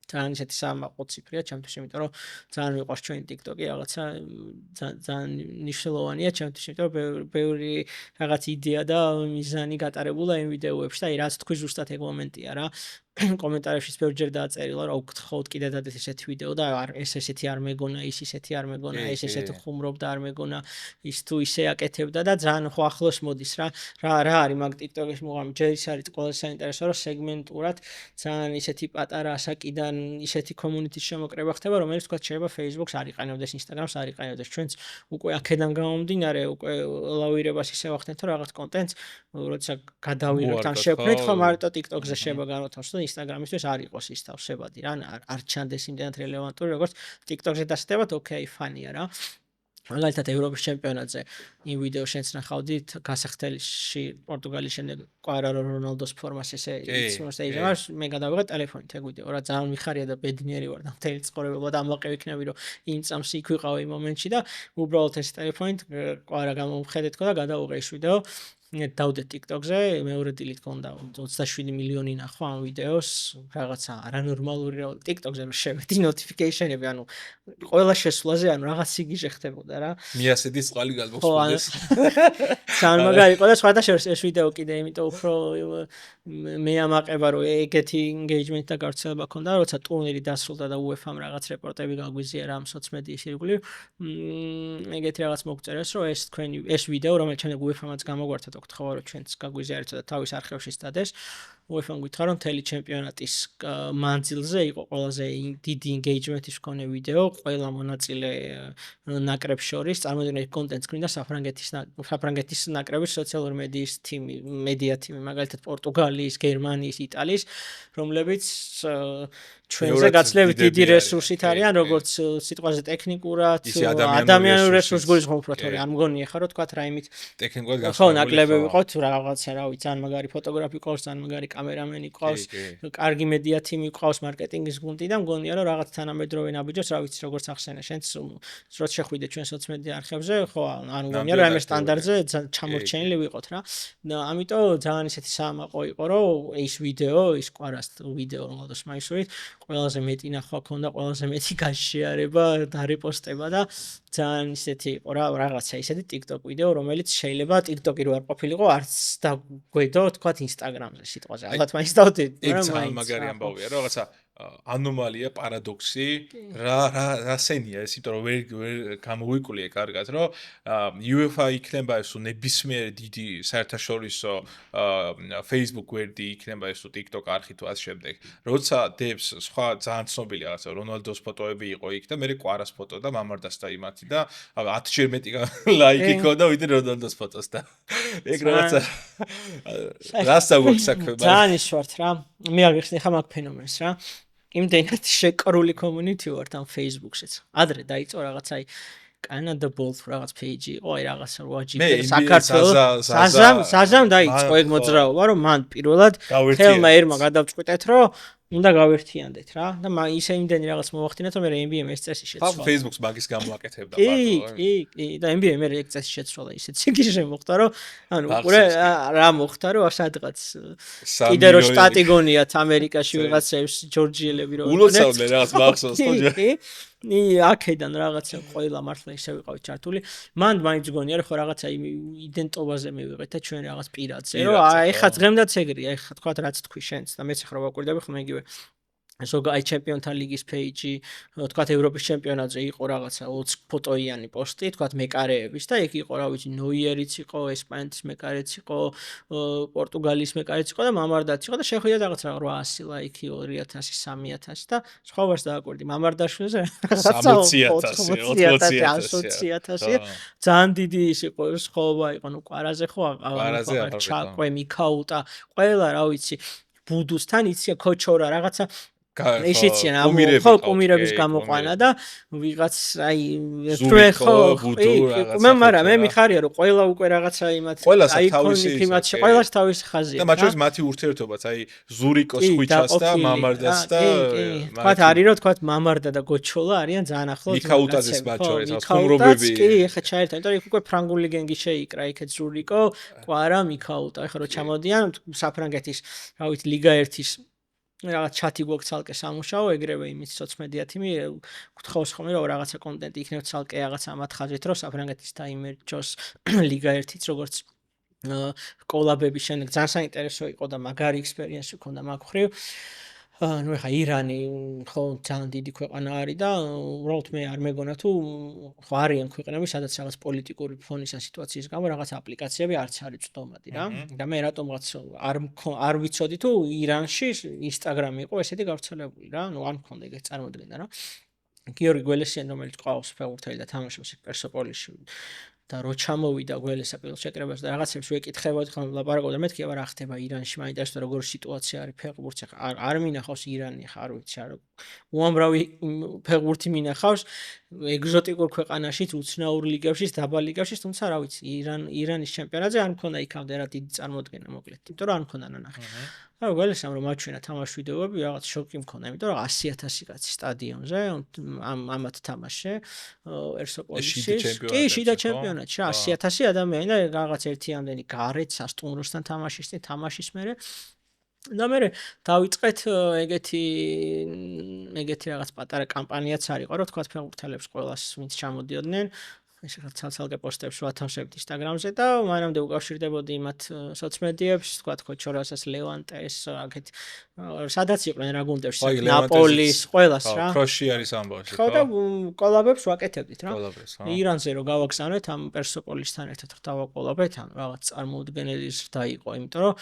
ძალიან ისეთი სამაყო ციფრია ჩემთვის იმიტომ რომ ძალიან მიყვარს ჩვენი TikTok-ი რაღაცა ძალიან მნიშვნელოვანია ჩემთვის იმიტომ რომ ბევრი რაღაც იდეა და მიზანი გატარებულა იმ ვიდეოებში და აი რაც თქვი ზუსტად ეგ მომენტია რა კომენტარებში ბევრჯერ დააწერილა რომ გთხოვთ კიდე დადეთ ესეთი ვიდეო და ესეთი არ მეგონა ის ისეთი არ მეგონა ეს ესეთი ხუმრობდა არ მეგონა ის თუ ისე აკეთებდა და ძალიან ხო ახლოს მოდის რა არის მაგ TikTok-ის მოღამი ჯერ ის არის ყველაზე საინტერესო რომ სეგმენტურად ძალიან ისეთი პატარა ასაკიდან ისეთი კომუნიტის შემოკრება ხდება რომელიც თქვა შეიძლება Facebook-ს არ იყენებდეს Instagram-ს არ იყენებდეს ჩვენც უკვე აქედან გამომდინარე უკვე ლავირებას ისე ვახდენთ რომ რაღაც კონტენტს როცა გადავიღებთ ან შევქმნით ხო მარტო TikTok-ზე შეიძლება განვათავსოთ და Instagram-ისთვის არ იყოს ის თავსებადი რა არ ჩანდეს იმდენად რელევანტური როგორც TikTok-ზე დასდებათ ოკეი ფანია რა მაგალითად ევროპის ჩემპიონატზე იმ ვიდეო შენც ნახავდით გასახდელში პორტუგალიის შემდეგ კვარარო რონალდოს ფორმას ესე იცნობს და იზამას მე გადავიღე ტელეფონით ეგ ვიდეო რა ძალიან მიხარია და ბედნიერი ვარ და მთელი ცხოვრება და ამაყევი იქნები რომ იმ წამს იქ ვიყავი იმ მომენტში და უბრალოდ ეს ტელეფონით კვარა გამომხედეთ და გადავიღე ეს ვიდეო დავდე TikTok-ზე მეორე დილით გონდა 27 მილიონი ნახვა ამ ვიდეოს რაღაცა არანორმალური რა TikTok-ზე რომ შევედი notification-ები ანუ ყველა შესვლაზე ანუ რაღაც სიგიჟე ხდებოდა რა მიასედი წყალი გადმოხსოვდეს სან მაგარი ყოდა სხვათა შორის ეს ვიდეო კიდე იმიტომ უფრო მე ამაყება რომ ეგეთი engagement და გავრცელება ქონდა როცა ტურნირი დასრულდა და UEFA-მ რაღაც რეპორტები გაგვიზიარა ამ სოციმედიის ირგვლივ ეგეთი რაღაც მოგწერეს რომ ეს თქვენი ეს ვიდეო რომელიც შემდეგ UEFA-მაც გამოგვართა გთხოვა რომ ჩვენც გაგვიზიარეთ და თავის არხებში სტატეს UEFA-მ გითხრა რომ მთელი ჩემპიონატის მანძილზე იყო ყველაზე დიდი engagement-ის მქონე ვიდეო ყველა მონაწილე ნაკრებს შორის წარმოიდგინეთ კონტენტს გვინდა საფრანგეთის ნაკრების სოციალური მედიის თიმი მედია თიმი მაგალითად პორტუგალიის, გერმანიის, იტალიის რომლებიც ჩვენზე გაცლებით დიდი რესურსით არიან როგორც სიტყვაზე ტექნიკურად ადამიანურ რესურს გულისხმობ უფრო თორე არ მგონია ხარო თქვა რაიმით ტექნიკურად ხო ნაკლებები ვიყოთ რაღაცა რა ვიცი ძალიან მაგარი ფოტოგრაფი ყავს ძალიან მაგარი კამერამენი ყავს კარგი მედია თიმი ყავს მარკეტინგის გუნდი და მგონია რომ რაღაც თანამედროვე ნაბიჯებს რა ვიცი როგორც ახსენე შენც როცა შეხვიდე ჩვენ სოციმედია არხებზე ხო არ მგონია რომ ამ სტანდარტზე ჩამორჩენილი ვიყოთ რა ამიტომ ძალიან ისეთი საამაყო იყო რომ ის ვიდეო ის კვარას ვიდეო რომელსაც მაისურით ყველაზე მეტი ნახვა ქონდა ყველაზე მეტი გაშეარება და რეპოსტება და ძალიან ისეთი იყო რა რაღაცა ისეთი TikTok ვიდეო რომელიც შეიძლება TikTok-ი რო არ ყოფილიყო არც დაგვედო თქვა Instagram-ზე სიტყვაზე ალბათ მაინც დავდე მაგრამ მაგარი ამბავია რაღაცა ანომალია პარადოქსი რა სენია ეს იმიტომ რომ ვერ გამოვიკვლიე კარგად რომ UEFA იქნება ეს ნებისმიერი დიდი საერთაშორისო Facebook გვერდი იქნება ეს TikTok არხი თუ ასე შემდეგ როცა დებს სხვა ძალიან ცნობილი რაღაცა რონალდოს ფოტოები იყო იქ და მე კვარას ფოტო და მამარდას და იმათი და 10-ჯერ მეტი ლაიკი ქონდა ვიდრე რონალდოს ფოტოს და ეგ რაღაცა რასა გვაქვს საქმე ძალიან ისვართ რა მე აღიხსნე ხა მაგ ფენომენს რა იმდენად შეკრული community ვართ ამ Facebook-შეც. ადრე დაიწყო რაღაც აი კანადა ბოლთ რაღაც page იყო, აი რაღაც როაჯი საქართველოს საზამ დაიწყო ეგ მოძრაობა, რომ მან პირველად ხელმა ერმა გადავწყვიტეთ, რომ უნდა გავერთიანდეთ რა და ისე იმდენი რაღაც მოვახდინეთ რომ მე NBA-ს ეს წესი შეცვალა. Facebook-ს მაგის გამოაკეთებდა მარტო. კი და NBA მე ეგ წესი შეცვალა ისეთ სიგიჟე მოხდა რომ ანუ უკვე რა მოხდა რომ სადღაც კიდე რო შტატი გონიათ ამერიკაში ვიღაცებს ჯორჯიელები რო ულოცავდნენ რაღაც მახსოვს ხო? აქედან რაღაცა ყველა მართლა ისე ვიყავით ჩართული. მან მაინც გონია რომ ხო რაღაცა იდენტობაზე მივიღეთ და ჩვენ რაღაც პირადზე რომ აი ხა დღემდაც ეგრეა, აი ხა თქვა რაც თქვი შენც და მეც ახლა ვაკვირდები ხომ იგივე ზოგადად ჩემპიონთა ლიგის პეიჯი, თქვა ევროპის ჩემპიონატზე იყო რაღაცა 20 ფოტოიანი პოსტი, თქვა მეკარეების და ეგ იყო რა ვიცი ნოიერიც იყო, ესპანეთის მეკარეც იყო, პორტუგალიის მეკარეც იყო და მამარდაც იყო და შეხვიდა რაღაცა 800 ლაიქი, 2000, 3000 და სხვაგვარს დააკვირდი მამარდაშვილზე რაღაცა 80000 ძალიან დიდი ის იყო სხვაობა იყო ნუ კვარაზე ხო აღარ ჩაკვე მიქაუტა ყველა რა ვიცი ბუდუსთან იცია ქოჩორა რაღაცა ისიციან ხო კუმირების გამოყვანა და ვიღაც აი ხო მაგრამ მე მიხარია რომ ყველა უკვე რაღაცა იმათ აიკონიკ იმათ ყველას თავის ხაზია და მათ შორის მათი ურთიერთობაც აი ზურიკოს ხვიჩას და მამარდას და თქვა არის რომ თქვა მამარდა და გოჩოლა არიან ძალიან ახლოს მიქაუტაძის მათ შორის ხუმრობები კი ეხა ჩაერთა იმიტომ რომ იქ უკვე ფრანგული გენგი შეიკრა იქეთ ზურიკო კვარა მიქაუტა ეხა რომ ჩამოდიან საფრანგეთის რა ვიცი ლიგა 1-ის რაღაც ჩათი გვაქვს ცალკე სამუშაო ეგრევე იმის სოციმედია თიმი გთხოვს ხოლმე რომ რაღაცა კონტენტი იქნებს ცალკე რაღაცა ამათ ხაზით რომ საფრანგეთის დაიმერჯოს ლიგა 1-იც როგორც კოლაბების შემდეგ ძალიან საინტერესო იყო და მაგარი ექსპერიენსი ჰქონდა მაგ ხრივ ნუ ეხა ირანი ხო ძალიან დიდი ქვეყანა არის და უბრალოდ მე არ მეგონა თუ ხო არიან ქვეყნები სადაც რაღაც პოლიტიკური ფონისა სიტუაციის გამო რაღაც აპლიკაციები არც არის წვდომადი რა და მე რატომღაც არ ვიცოდი თუ ირანში ინსტაგრამი იყო ესეთი გავრცელებული რა ნუ არ მქონდა ეგეთ წარმოდგენა რა გიორგი გველესიანი რომელიც ყავს ფეხბურთელი და თამაშობს პერსოპოლისში და რო ჩამოვიდა გველესა პირველ შეკრებაში და რაღაცებს ვეკითხებოდი ხომ ლაპარაკობდა მეთქი აბა რა ხდება ირანში მაინტერესდა როგორ სიტუაცია არის ფეხბურთში არ მინახავს ირანი ხა არ ვიცი არ უამრავი ფეხბურთი მინახავს ეგზოტიკურ ქვეყანაშიც უცნაურ ლიგებში დაბალ ლიგებში თუმცა რა ვიცი ირანის ჩემპიონატზე არ მქონდა იქამდე რა დიდი წარმოდგენა მოკლედ იმიტომ რომ არ მქონდა ნანახი რა გველესამ რომ მაჩვენა თამაშ ვიდეოები რაღაც შოკი მქონდა იმიტომ რომ 100,000 კაცი სტადიონზე ამათ თამაშე ერსოპოლისის კი შიდა ჩემპიონატში 100,000 ადამიანი და რაღაც ერთიამდენი გარეთ სასტუმროსთან თამაშის მერე და მე დავიწყეთ ეგეთი რაღაც პატარა კამპანიაც არისო რა თქვა ფეხბურთელებს ყველას ვინც ჩამოდიოდნენ ეს რაღაც ცალ-ცალკე პოსტებს ვათავსებთ ინსტაგრამზე და მანამდე უკავშირდებოდი იმათ სოციმედიებს, თქვა ქოჩორასას, ლევანტეს, აქეთ სადაც იყვნენ რა გუნდებში, ნაპოლის, ყველას რა. ქროში არის ამბავში, ხო და კოლაბებს ვაკეთებდით რა. კოლაბებს, ხო. ირანზე რო გავაგზავნეთ ამ პერსოპოლისთან ერთად დავაკოლაბეთ, ან რაღაც წარმოუდგენელი ზრდა იყო, იმიტომ რომ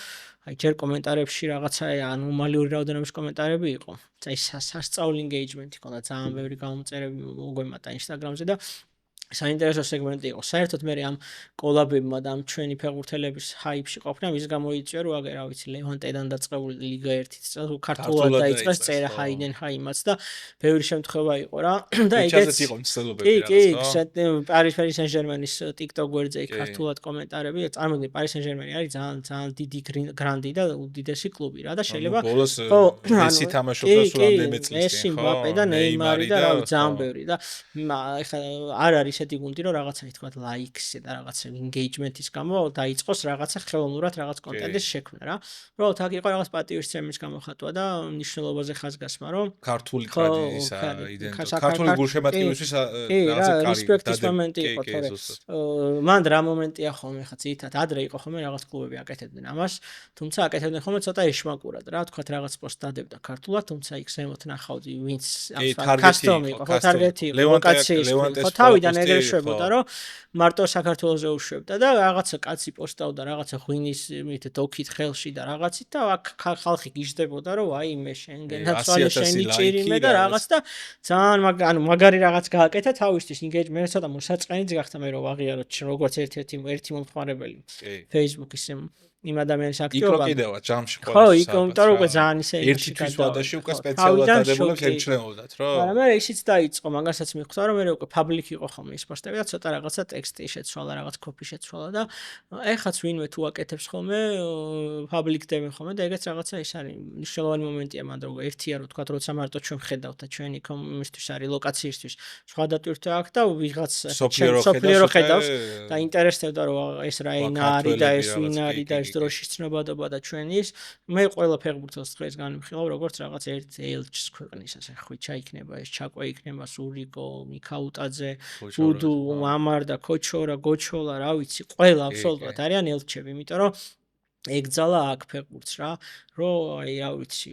აი ჯერ კომენტარებში რაღაცა ანომალიური რაოდენობის კომენტარები იყო. აი სასწაული engagement-ი ქონდა, ძალიან ბევრი გამომწერები მოგვემატა ინსტაგრამზე და საინტერესო სეგმენტი იყო. საერთოდ მე ამ კოლაბებმა და ამ ჩვენი ფეხბურთელების ჰაიპში ყოფნა მის გამოიწვია რომ აგერ რა ვიცი ლევანტედან დაწყებული ლიგა 1-ით ქართულად დაიწყეს წერა ჰაიდენჰაიმაც და ბევრი შემთხვევა იყო რა და ეგეც იყო მცდელობები რაღაცა. კი, პარის სენ-ჟერმენის TikTok გვერდზე ქართულად კომენტარები, წარმოგიდგენთ პარის სენ-ჟერმენი არის ძალიან დიდი გრანდი და უდიდესი კლუბი რა და შეიძლება ხო მესი თამაშობდა სულ ამდენიმე წლის წინ, ხო? მესი, მბაპე და ნეიმარი და რა ვიცი ძალიან ბევრი და ეხლა არ არის ესეთი გუნდი რომ რაღაცა თქვა ლაიქსი და რაღაცა engagement-ის გამო დაიწყოს რაღაცა ხელოვნურად რაღაც კონტენტის შექმნა რა. უბრალოდ აქ იყო რაღაც პატივისცემის გამოხატვა და მნიშვნელობაზე ხაზგასმა რომ ქართული ტრადიცია იდენტური ქართული გულშემატკივრისთვის რაღაცა კარი რესპექტის მომენტი იყო თორე მან რა მომენტია ხოლმე ხა ძირითადად ადრე იყო ხოლმე რაღაც კლუბები აკეთებდნენ ამას თუმცა აკეთებდნენ ხოლმე ცოტა ეშმაკურად რა თქვა რაღაც პოსტ დადებდა ქართულად თუმცა იქ ზემოთ ნახავდი ვინც ამ კასტომი იყო ხო თარგეტი იყო ლოკაციის ხო თავიდან ეგრე შვებოდა რომ მარტო საქართველოსზე უშვებდა და რაღაცა კაცი პოსტავდა რაღაცა ღვინის მით დოქით ხელში და რაღაცით და აქ ხალხი გიждდებოდა რომ აი მე შენ გენაცვალე შენი ჭირიმე და რაღაც და ძალიან ანუ მაგარი რაღაც გააკეთა თავისთვის engagement ცოტა მოსაწყენიც გახდა მე რომ ვაღიაროთ როგორც ერთი მომხმარებელი Facebook-ის იმ ადამიანის აქტიობა. იქ კიდევაც ჯამში ხო, იქ იმიტომ რომ უკვე ძალიან ისე ერთი თვის ვადაში უკვე სპეციალურად დადებულებს ემჩნეულდათ, რა. მაგრამ მე ისიც დაიწყო, მაგასაც მიხვდა რომ მე უკვე public იყო ხოლმე ის პოსტები და ცოტა რაღაცა ტექსტი შეცვალა, რაღაც კოპი შეცვალა და ეხაც ვინმე თუ აკეთებს ხოლმე public-დები ხოლმე და ეგეც რაღაცა ის არის მნიშვნელოვანი მომენტია მანდ რომ ერთია რომ თქვა როცა მარტო ჩვენ ხედავთ და ჩვენი კომუნისტვის არის ლოკაციისთვის სხვა დატვირთვა აქვს და ვიღაც სოფლიო ხედავს და ინტერესდება რომ ეს რა ენა არის და ეს ვინ არის და დროშის ცნობადობა და ჩვენის მე ყველა ფეხბურთელს დღეს განვიხილავ როგორც რაღაც ერთ ელჩს ქვეყნისას ხვიჩა იქნება ეს ჩაკო იქნება სურიკო მიქაუტაძე ბუდუ მამარ და ქოჩორა გოჩოლა რა ვიცი ყველა აბსოლუტურად არიან ელჩები იმიტომ რომ ეგძალა აქ ფეხბურთს რა რომ აი რა ვიცი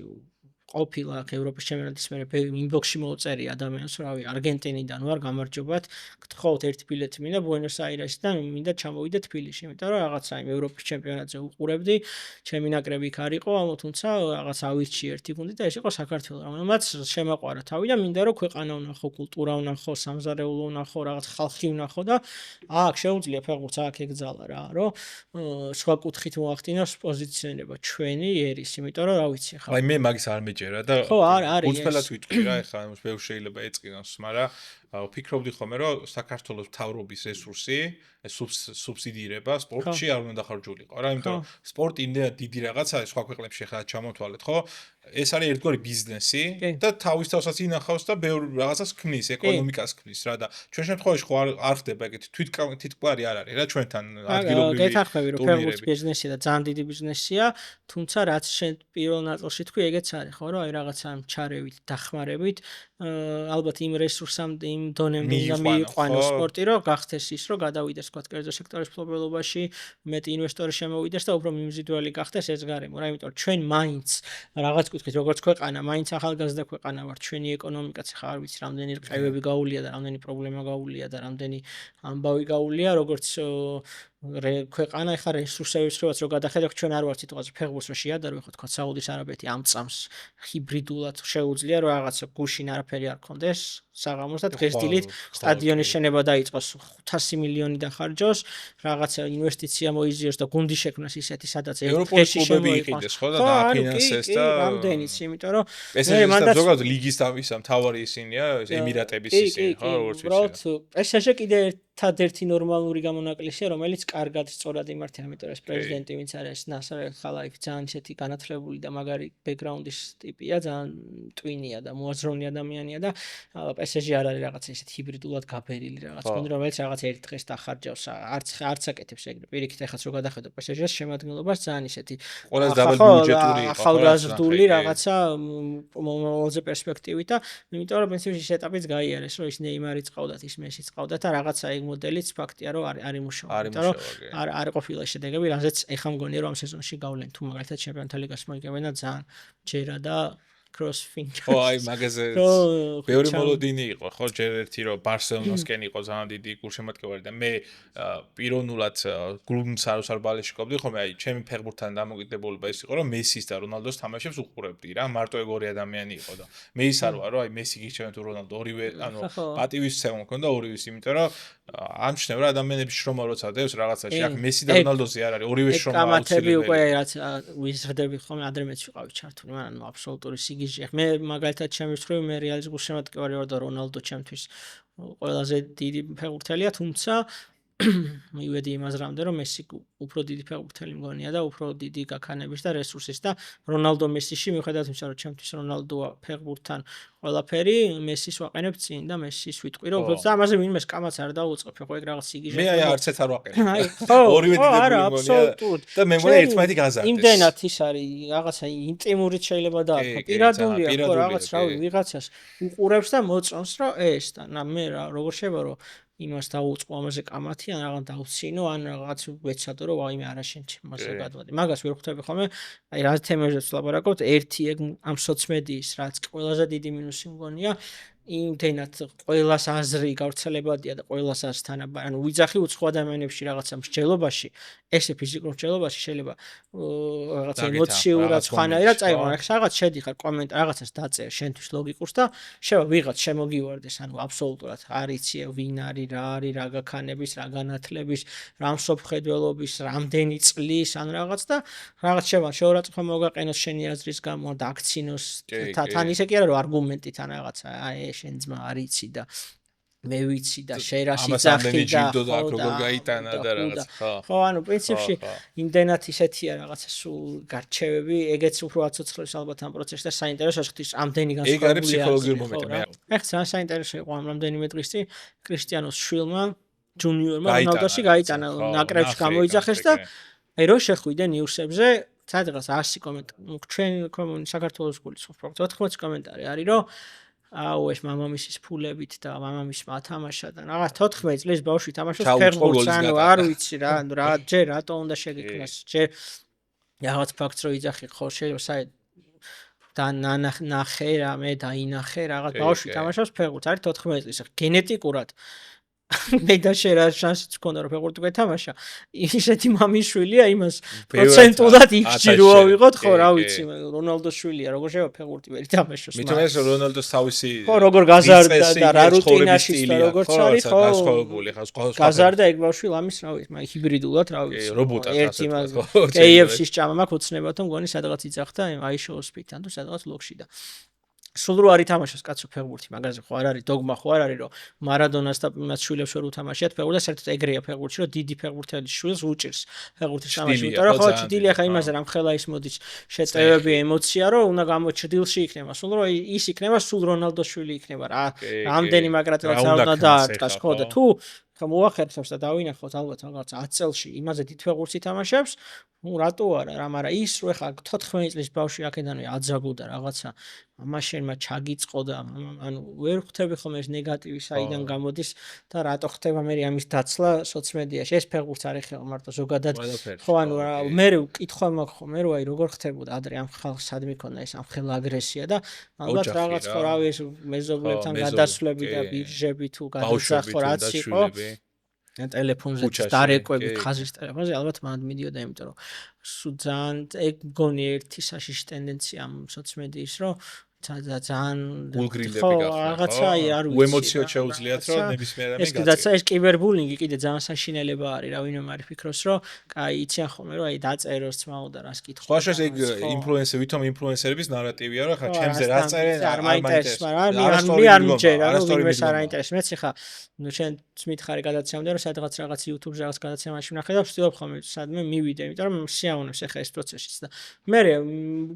ყოფილა აქ ევროპის ჩემპიონატის მერე ინბოქსში მოუწერი ადამიანს რავი არგენტინიდან ვარ გამარჯობათ გთხოვთ ერთი ბილეთი მინდა ბუენოს-აირესიდან მინდა ჩამოვიდე თბილისში იმიტომ რომ რაღაცა იმ ევროპის ჩემპიონატზე უყურებდი ჩემი ნაკრები იქ არ იყო თუმცა რაღაც ავირჩი ერთი გუნდი და ეს იყო საქართველო რომელმაც შემაყვარა თავი და მინდა რომ ქვეყანა ვნახო კულტურა ვნახო სამზარეულო ვნახო რაღაც ხალხი ვნახო და აქ შეუძლია ფეხბურთს აქ ეგძალა რა რომ სხვა კუთხით მოახდინოს პოზიციონირება ჩვენი ერის იმიტომ რომ რა ვიცი ხა აი მე მაგის არ მეჭერა და ხო არის უცბელად ვიტყვი რა ეხლა ბევრ შეიძლება ეწყინოს მაგრამ ვფიქრობდი ხოლმე რომ საქართველოს მთავრობის რესურსი სუბსიდირება სპორტში არ უნდა დახარჯულიყო რა იმიტომ რომ სპორტი იმდენად დიდი რაღაცაა სხვა ქვეყნებში ხა ჩამოთვალეთ ხო ეს არის ერთგვარი ბიზნესი და თავის თავსაც ინახავს და ბევრ რაღაცას ქმნის ეკონომიკას ქმნის რა და ჩვენ შემთხვევაში ხო არ ხდება ეგეთი თვითმკვარი არ არის რა ჩვენთან ადგილობრივი გეთახმები რომ ფეხბურთის ბიზნესია და ძალიან დიდი ბიზნესია თუმცა რაც შენ პირველ ნაწილში თქვი ეგეც არის ხო რომ აი რაღაცა ჩარევით დახმარებით ალბათ იმ რესურსამდე იმ დონემდე უნდა მიიყვანოს ხო? სპორტი, რომ გახდეს ის, რომ გადავიდეს თქვა კერძო სექტორის მფლობელობაში, მეტი ინვესტორი შემოვიდეს და უფრო მიმზიდველი გახდეს ეს გარემო, რა, იმიტომ რომ ჩვენ მაინც რაღაც კუთხით როგორც ქვეყანა, მაინც ახალგაზრდა ქვეყანა ვართ, ჩვენი ეკონომიკაც ხა არ ვიცი, რამდენი რწევები გაუვლია და რამდენი პრობლემა გაუვლია და რამდენი ამბავი გაუვლია, როგორც ქვეყანა ხა რესურსების ხრივაც რო გადახედავთ, ჩვენ არ ვართ სიტყვაზე ფეხბურთს რო შეადარო, ხო თქვა საუდის არაბეთი ამ წამს ჰიბრიდულად შეუძლია რომ რაღაცა გუშინ არაფერი არ ქონდეს საღამოს და დღეს დილით სტადიონის შენება დაიწყოს 500 მილიონი დახარჯოს, რაღაცა ინვესტიცია მოიზიოს და გუნდი შექმნას ისეთი, სადაც ევროპული კლუბები იყიდეს, ხო და დააფინანსეს და რამდენიც, იმიტომ რომ PSG-ს ზოგადად ლიგის თავისა მთავარი ისინია, ემირატების ისინი, ხო, როგორც ვიცი. უბრალოდ PSG კიდე ერთადერთი ნორმალური გამონაკლისია, რომელიც კარგად სწორად იმართება, ამიტომ ეს პრეზიდენტი ვინც არის, ნასერ ხალაიფი ძალიან ისეთი განათლებული და მაგარი ბექგრაუნდის ტიპია, ძალიან ტვინია და მოაზროვნე ადამიანია და PSG არ არის რაღაც ისეთ ჰიბრიდულად გაბერილი რაღაც გუნდი, რომელიც რაღაც ერთ დღეს დახარჯავს, არც აკეთებს ეგრე. პირიქით ეხაც რო გადახედო PSG-ს შემადგენლობას ძალიან ისეთი ყველაზე დაბალ ბიუჯეტური იყო, ახალგაზრდული რაღაცა მომავალზე პერსპექტივით და იმიტომ რომ პრინციპში ეს ეტაპიც გაიარეს, რომ ის ნეიმარიც ყავდათ, ის მესიც ყავდათ და რაღაცა ეგ მოდელიც ფაქტია, რომ არ იმუშავა. იმიტომ რომ არ ყოფილა შედეგები, რაზეც ეხა მგონია რომ ამ სეზონში გავლენ თუ მაგალითად ჩემპიონთა ლიგას მოიგებენ და ძალიან ჯერა და crossfinger. ხო, აი მაგაზე ბევრი მოლოდინი იყო, ხო, ჯერ ერთი რომ ბარსელონასკენ იყო ძალიან დიდი გულშემატკივარი და მე პიროვნულად გლუბს არ ბალეშიკობდი, ხოლმე აი ჩემი ფეხბურთთან დამოკიდებულება ის იყო, რომ მესის და რონალდოს თამაშებს უყურებდი რა, მარტო ეგ ორი ადამიანი იყო და მე ის არ ვარ, რომ აი მესი გიჩვენა თუ რონალდო ორივე, ანუ პატივისცემა მქონდა ორივეს, იმიტომ რომ ამჩნევ რა ადამიანების შრომა როცა დევს რაღაცაში, აქ მესი და რონალდოზე არ არის, ორივე შრომა აუცილებელი. კამათები უკვე რაც ვიზრდები ხოლმე ადრე მეც ვიყავი ჩართული, მაგრამ აბსოლუტური მე მაგალითად ჩემი მხრივ მე რეალის გულშემატკივარი ვარ და რონალდო ჩემთვის ყველაზე დიდი ფეხბურთელია, თუმცა მივედი იმას რამე რომ მესი უფრო დიდი ფეხბურთელი მგონია და უფრო დიდი გაქანების და რესურსის და რონალდო მესიში მიუხედავად იმისა რომ ჩემთვის რონალდოა ფეხბურთთან ყველაფერი მესის ვაყენებ წინ და მესის ვიტყვი რომ უბრალოდ ამაზე ვინმე სკამაც არ დაუწყებ ხო ეგ რაღაც სიგიჟე მე აი არცეთ არ ვაყენებ ორივე დიდებული მგონია და მე მგონია ერთმანეთი გაზარდეს იმდენად ის არის რაღაცა ინტიმურით შეიძლება დაარქვა პირადულია ხო რაღაც რავი ვიღაცას უყურებს და მოწონს რომ ეს და მე როგორ შეიძლება რომ იმას დაუწყო ამაზე კამათი ან რაღაც დაუცინო ან რაღაც ვეცადო რომ ვაიმე არა შენ ჩემაზე გადავადი მაგას ვერ ხვდები ხოლმე აი რა თემებზეც ვლაპარაკობთ ერთი ეგ ამ სოციმედიის რაც ყველაზე დიდი მინუსი მგონია იმდენად ყველას აზრი გავრცელებადია და ყველას არის თანაბარი ანუ ვიძახი უცხო ადამიანებში რაღაცა მსჯელობაში ესე ფიზიკურ მსჯელობაში შეიძლება რაღაცა ემოციურად ხანაირად წაიღო რაღაც შედიხარ კომენტარ რაღაცას დაწერე შენთვის ლოგიკურს და შევა ვიღაც შემოგივარდეს ანუ აბსოლუტურად არ იცი ვინ არის რა არის რა გაქანების რა განათლების რა მსოფლმხედველობის რამდენი წლის ან რაღაც და რაღაც შეურაცხყოფა მოგაყენოს შენი აზრის გამო და აქცინოს თან ისე კი არა რომ არგუმენტით ან რაღაცა აი შენ ძმა არ იცი და მე ვიცი და შერაში ძახი და როგორ გაიტანა და რაღაც ხო ანუ პრინციპში იმდენად ისეთია რაღაცა სულ გარჩევები ეგეც უფრო აცოცხლებს ალბათ ამ პროცესს და საინტერესოა ხთვის ამდენი განსხვავებული ეგ არის ფსიქოლოგიური მომენტი მე ეხლა ძალიან საინტერესო იყო ამ რამდენიმე დღის წინ კრისტიანოს შვილმა ჯუნიორმა რონალდოში გაიტანა ნაკრებში გამოიძახეს და აი რო შეხვიდე ნიუსებზე სადღაც 100 კომენტარი ჩვენ საქართველოს გულის უფრო 80 კომენტარი არის რომ აუ ეს მამამისის ფულებით და მამამისმა ათამაშა და რაღაც 14 წლის ბავშვი თამაშობს ფეხბურთს ანუ არ ვიცი რა ჯერ რატო უნდა შეგექმნას ჯერ რაღაც ფაქტს რო იძახი ხო შეიძლება საერთოდ და ნახე რამე დაინახე რაღაც ბავშვი თამაშობს ფეხბურთს არის 14 წლის გენეტიკურად მე და შენ რა შანსიც გქონდა რომ ფეხბურთი გეთამაშა ისეთი მამიშვილია იმას პროცენტულად იხჭირო ავიღოთ ხო რა ვიცი რონალდოს შვილია როგორ შეიძლება ფეხბურთი ვერ ითამაშოს მithom ეს რონალდოს თავისი ხო როგორ გაზარდა და რა რუტინაში და როგორც არის ხო გასხოვებული ხა სხვა გაზარდა ეგ ბავშვი ლამის რა ვიცი მაგ ჰიბრიდულად რა ვიცი რობოტად ერთი მაგ KFC-ს ჭამა მაქვს ოცნებათა მგონი სადღაც იძახდა აი შოუსპიდან თუ სადღაც ლოგში და სულ რო არ ითამაშოს კაცო ფეხბურთი მაგაზე ხო არ არის დოგმა ხო არ არის რომ მარადონას და იმას შვილებს ვერ უთამაშიათ ფეხბურთი და საერთოდ ეგრეა ფეხბურთში რომ დიდი ფეხბურთელის შვილს უჭირს ფეხბურთის თამაში იმიტომ რომ ხო ჭდილია ხა იმაზე რამ ხელა ის მოდის შეწევები ემოცია რომ უნდა გამოჩდილში იქნება სულ რო ის იქნება სულ რონალდოს შვილი იქნება რა რამდენი მაგრატელაც არ უნდა დაარტყას ხო და თუ ხა მოახერხებს და დავინახოთ ალბათ რაღაც 10 წელში იმაზე დიდ ფეხბურთს ითამაშებს ნუ რატო არა რა მაგრამ ის რო ხა 14 წლის ბავშვი აქედანვე აძაგო და რაღაცა მაშინ მათ ჩაგიწყო და ანუ ვერ ხვდები ხომ ეს ნეგატივი საიდან გამოდის და რატო ხდება მე ამის დაცლა სოციმედიაში ეს ფეხბურთს არ ეხება მარტო ზოგადად ხო ანუ მე ვკითხვა მაქვს ხო მე აი როგორ ხდებოდა ადრე ამ ხალხს სად მიქონდა ეს ამხელა აგრესია და ალბათ რაღაც ხო რავი ეს მეზობლებთან გადასვლები და ბირჟები თუ გადასახო რაც იყო ტელეფონზე დარეკვები ხაზის ტელეფონზე ალბათ მანდ მიდიოდა იმიტომ რომ სულ ძალიან ეგ მგონი ერთი საშიში ტენდენცია ამ სოციმედიის რომ ძალიან გულგრილები გახდა რაღაცა არ ვიცი ემოციოდ შეუძლიათ რომ ნებისმიერ ამი გაწეს ეს კიბერბულინგი კიდე ძალიან საშინელება არის რა ვინმე არ ფიქრობს რომ კაი იციან ხოლმე რომ აი დაწეროს ძმაო და რას კითხო ხოშეს ეგ ინფლუენსერი ვითომ ინფლუენსერების ნარატივია რა ხა ჩემზე რა წერენ არ მაინტერესებს მაგრამ მე არ მიჯერა რომ ვინმეს არ აინტერესებს მეც ხა ნუ შენ მითხარი გადაცემამდე რომ სადღაც რაღაც YouTube-ზე რაღაც გადაცემაში ვნახე და ვცდილობ ხოლმე სადმე მივიდე იმიტომ რომ სიამოვნებს ახლა ეს პროცესიც და მე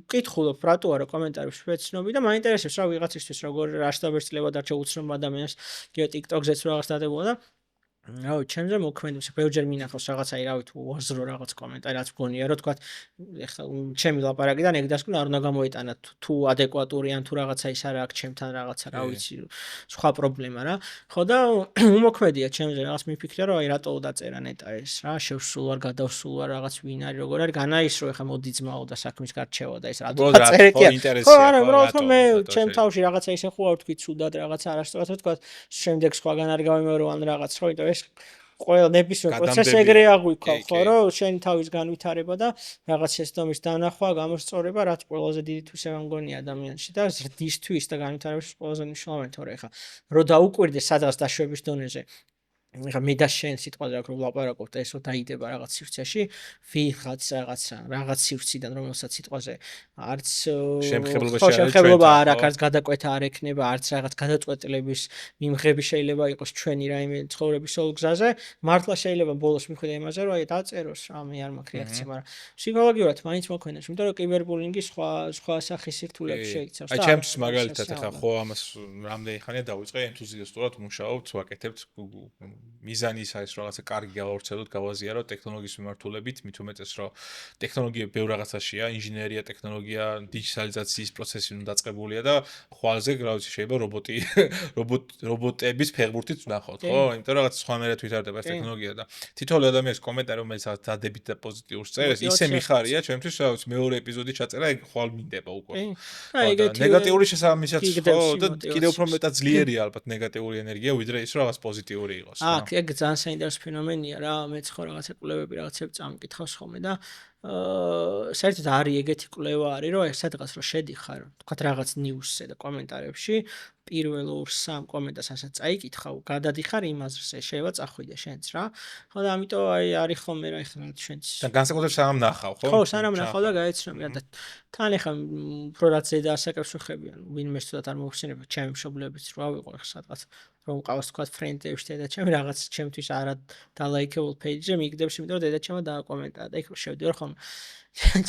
ვკითხულობ რატო არა კომენტარებში ვეცნობი და მაინტერესებს რა ვიღაცისთვის როგორ რა შტაბერწლება დარჩა უცნობ ადამიანს კიდე TikTok-ზეც რაღაც დადებულა და რავი ჩემზე მოქმედებს ბევრჯერ მინახავს რაღაცა აი რავი თუ უაზრო რაღაც კომენტარი რაც მგონია რომ თქვა ეხლა ჩემი ლაპარაკიდან ეგ დასკვნა არ უნდა გამოიტანა თუ ადეკვატური ან თუ რაღაცა ის არა აქ ჩემთან რაღაცა რა ვიცი სხვა პრობლემა რა ხო და უმოქმედია ჩემზე რაღაც მიფიქრია რომ აი რატო დაწერა ნეტა ეს რა შევსულ ვარ გადავსულ ვარ რაღაც ვინ არის როგორ არის განაისრო ეხლა მოდი ძმაო და საქმის გარჩევა და ეს რა დაწერე კი ხო არა უბრალოდ მე ჩემ თავში რაღაცა ისე ხო არ ვთქვი ცუდად რაღაცა არასწორად თქვა შემდეგ სხვაგან არ გავიმეორო ან რაღაც ხო იმიტომ ყველა ნებისმიერ პროცესს ეგრე აღვიქვა ხო რომ შენი თავის განვითარება და რაღაც შეცდომის დანახვა გამოსწორება რაც ყველაზე დიდი თვისება მგონია ადამიანში და ზრდისთვის და განვითარებაში ყველაზე მნიშვნელოვანი თორე ხა რო დაუკვირდე სადღაც დაშვების დონეზე ეხა მე და შენ სიტყვაზე აქ რომ ვლაპარაკობთ და ესო დაიდება რაღაც სივრცეში ვიღაც რაღაც სივრციდან რომელსაც სიტყვაზე არც შემხებლობა არ აქვს არც გადაკვეთა არ ექნება არც რაღაც გადაწყვეტილების მიმღები შეიძლება იყოს ჩვენი რაიმე ცხოვრების სულ გზაზე მართლა შეიძლება ბოლოს მიხვიდე იმაზე რომ აი დაწეროს რა მე არ მაქვს რეაქცია მაგრამ ფსიქოლოგიურად მაინც მოქმედებს იმიტომ რომ კიბერბულინგი სხვა სახის სირთულეებს შეიცავს აი ჩემს მაგალითად ახლა ხო ამას რამდენი ხანია დავიწყე ენთუზიასტურად მუშაობთ ვაკეთებთ მიზანი ის არის რომ რაღაცა კარგი გავავრცელოთ გავაზიაროთ ტექნოლოგიის მიმართულებით მით უმეტეს რომ ტექნოლოგიები ბევრ რაღაცაშია ინჟინერია ტექნოლოგია დიჯიტალიზაციის პროცესი უნდა დაწყებულია და ხვალზე რა ვიცი შეიძლება რობოტების ფეხბურთიც ვნახოთ ხო იმიტომ რომ რაღაც სხვანაირად ვითარდება ეს ტექნოლოგია და თითოეული ადამიანის კომენტარი რომელიც დადებით და პოზიტიურს წერს ისე მიხარია ჩემთვის რა ვიცი მეორე ეპიზოდი ჩაწერა ეგ ხვალ მინდება უკვე ნეგატიური შესაბამისად ხო და კიდევ უფრო მეტად ძლიერია ალბათ ნეგატიური ენერგია ვიდრე ის რომ რაღაც პოზიტიური იყოს ეგ ძალიან საინტერესო ფენომენია რა მეც ხო რაღაცა კვლევები რაღაცები წამკითხავს ხოლმე და საერთოდ არის ეგეთი კვლევა არის რომ სადღაც რომ შედიხარ თქვა რაღაც ნიუსზე და კომენტარებში პირველ 2-3 კომენტარს ასე წაიკითხავ გადადიხარ იმაზე შეიძლება წახვიდე შენც რა ხო და ამიტომ აი არის ხოლმე რა ეხლა ჩვენც და განსაკუთრებით სანამ ნახავ ხო სანამ ნახავ და გაეცნობია და თან ეხლა უფრო რაც ზედა ასაკებს ვხებიან ვინმე ცუდად არ მოხსენება ჩემი მშობლებიც რა ვიყო ეხლა სადღაც რომ ყავს თქვა ფრენდებში და ჩემი რაღაც ჩემთვის არა დალაიქებულ პეიჯზე მიგდებს იმიტომ რომ დედაჩემმა დააკომენტარა და იქ შევდივარ ხომ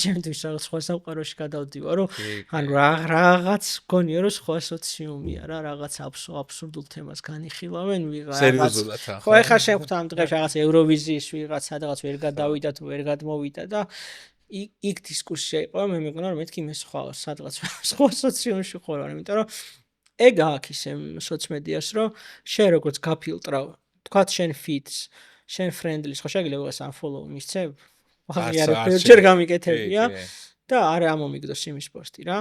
ჩემთვის რაღაც სხვა სამყაროში გადავდივარ რომ ან რაღაც გონია რომ სხვა სოციუმია რა რაღაც აბსურდულ თემას განიხილავენ ვიღაც ხო ეხლა შევხვდა ამ დღეს რაღაც ევროვიზიის ვიღაც სადღაც ვერ გადავიდა თუ ვერ გადმოვიდა და იქ დისკუსია იყო მე მეგონა რომ მეთქი მე სხვა სადღაც სხვა სოციუმში ხარ იმიტომ რომ ეგ აქვს ისე სოციმედიას რომ შენ როგორც გაფილტრავ თქვა შენ ფიტს შენ ფრენდლის ხო შეგიძლია ეს unfollow მისცემ აღიარე ბევრჯერ გამიკეთებია და არა მომიგდოს იმის პოსტი რა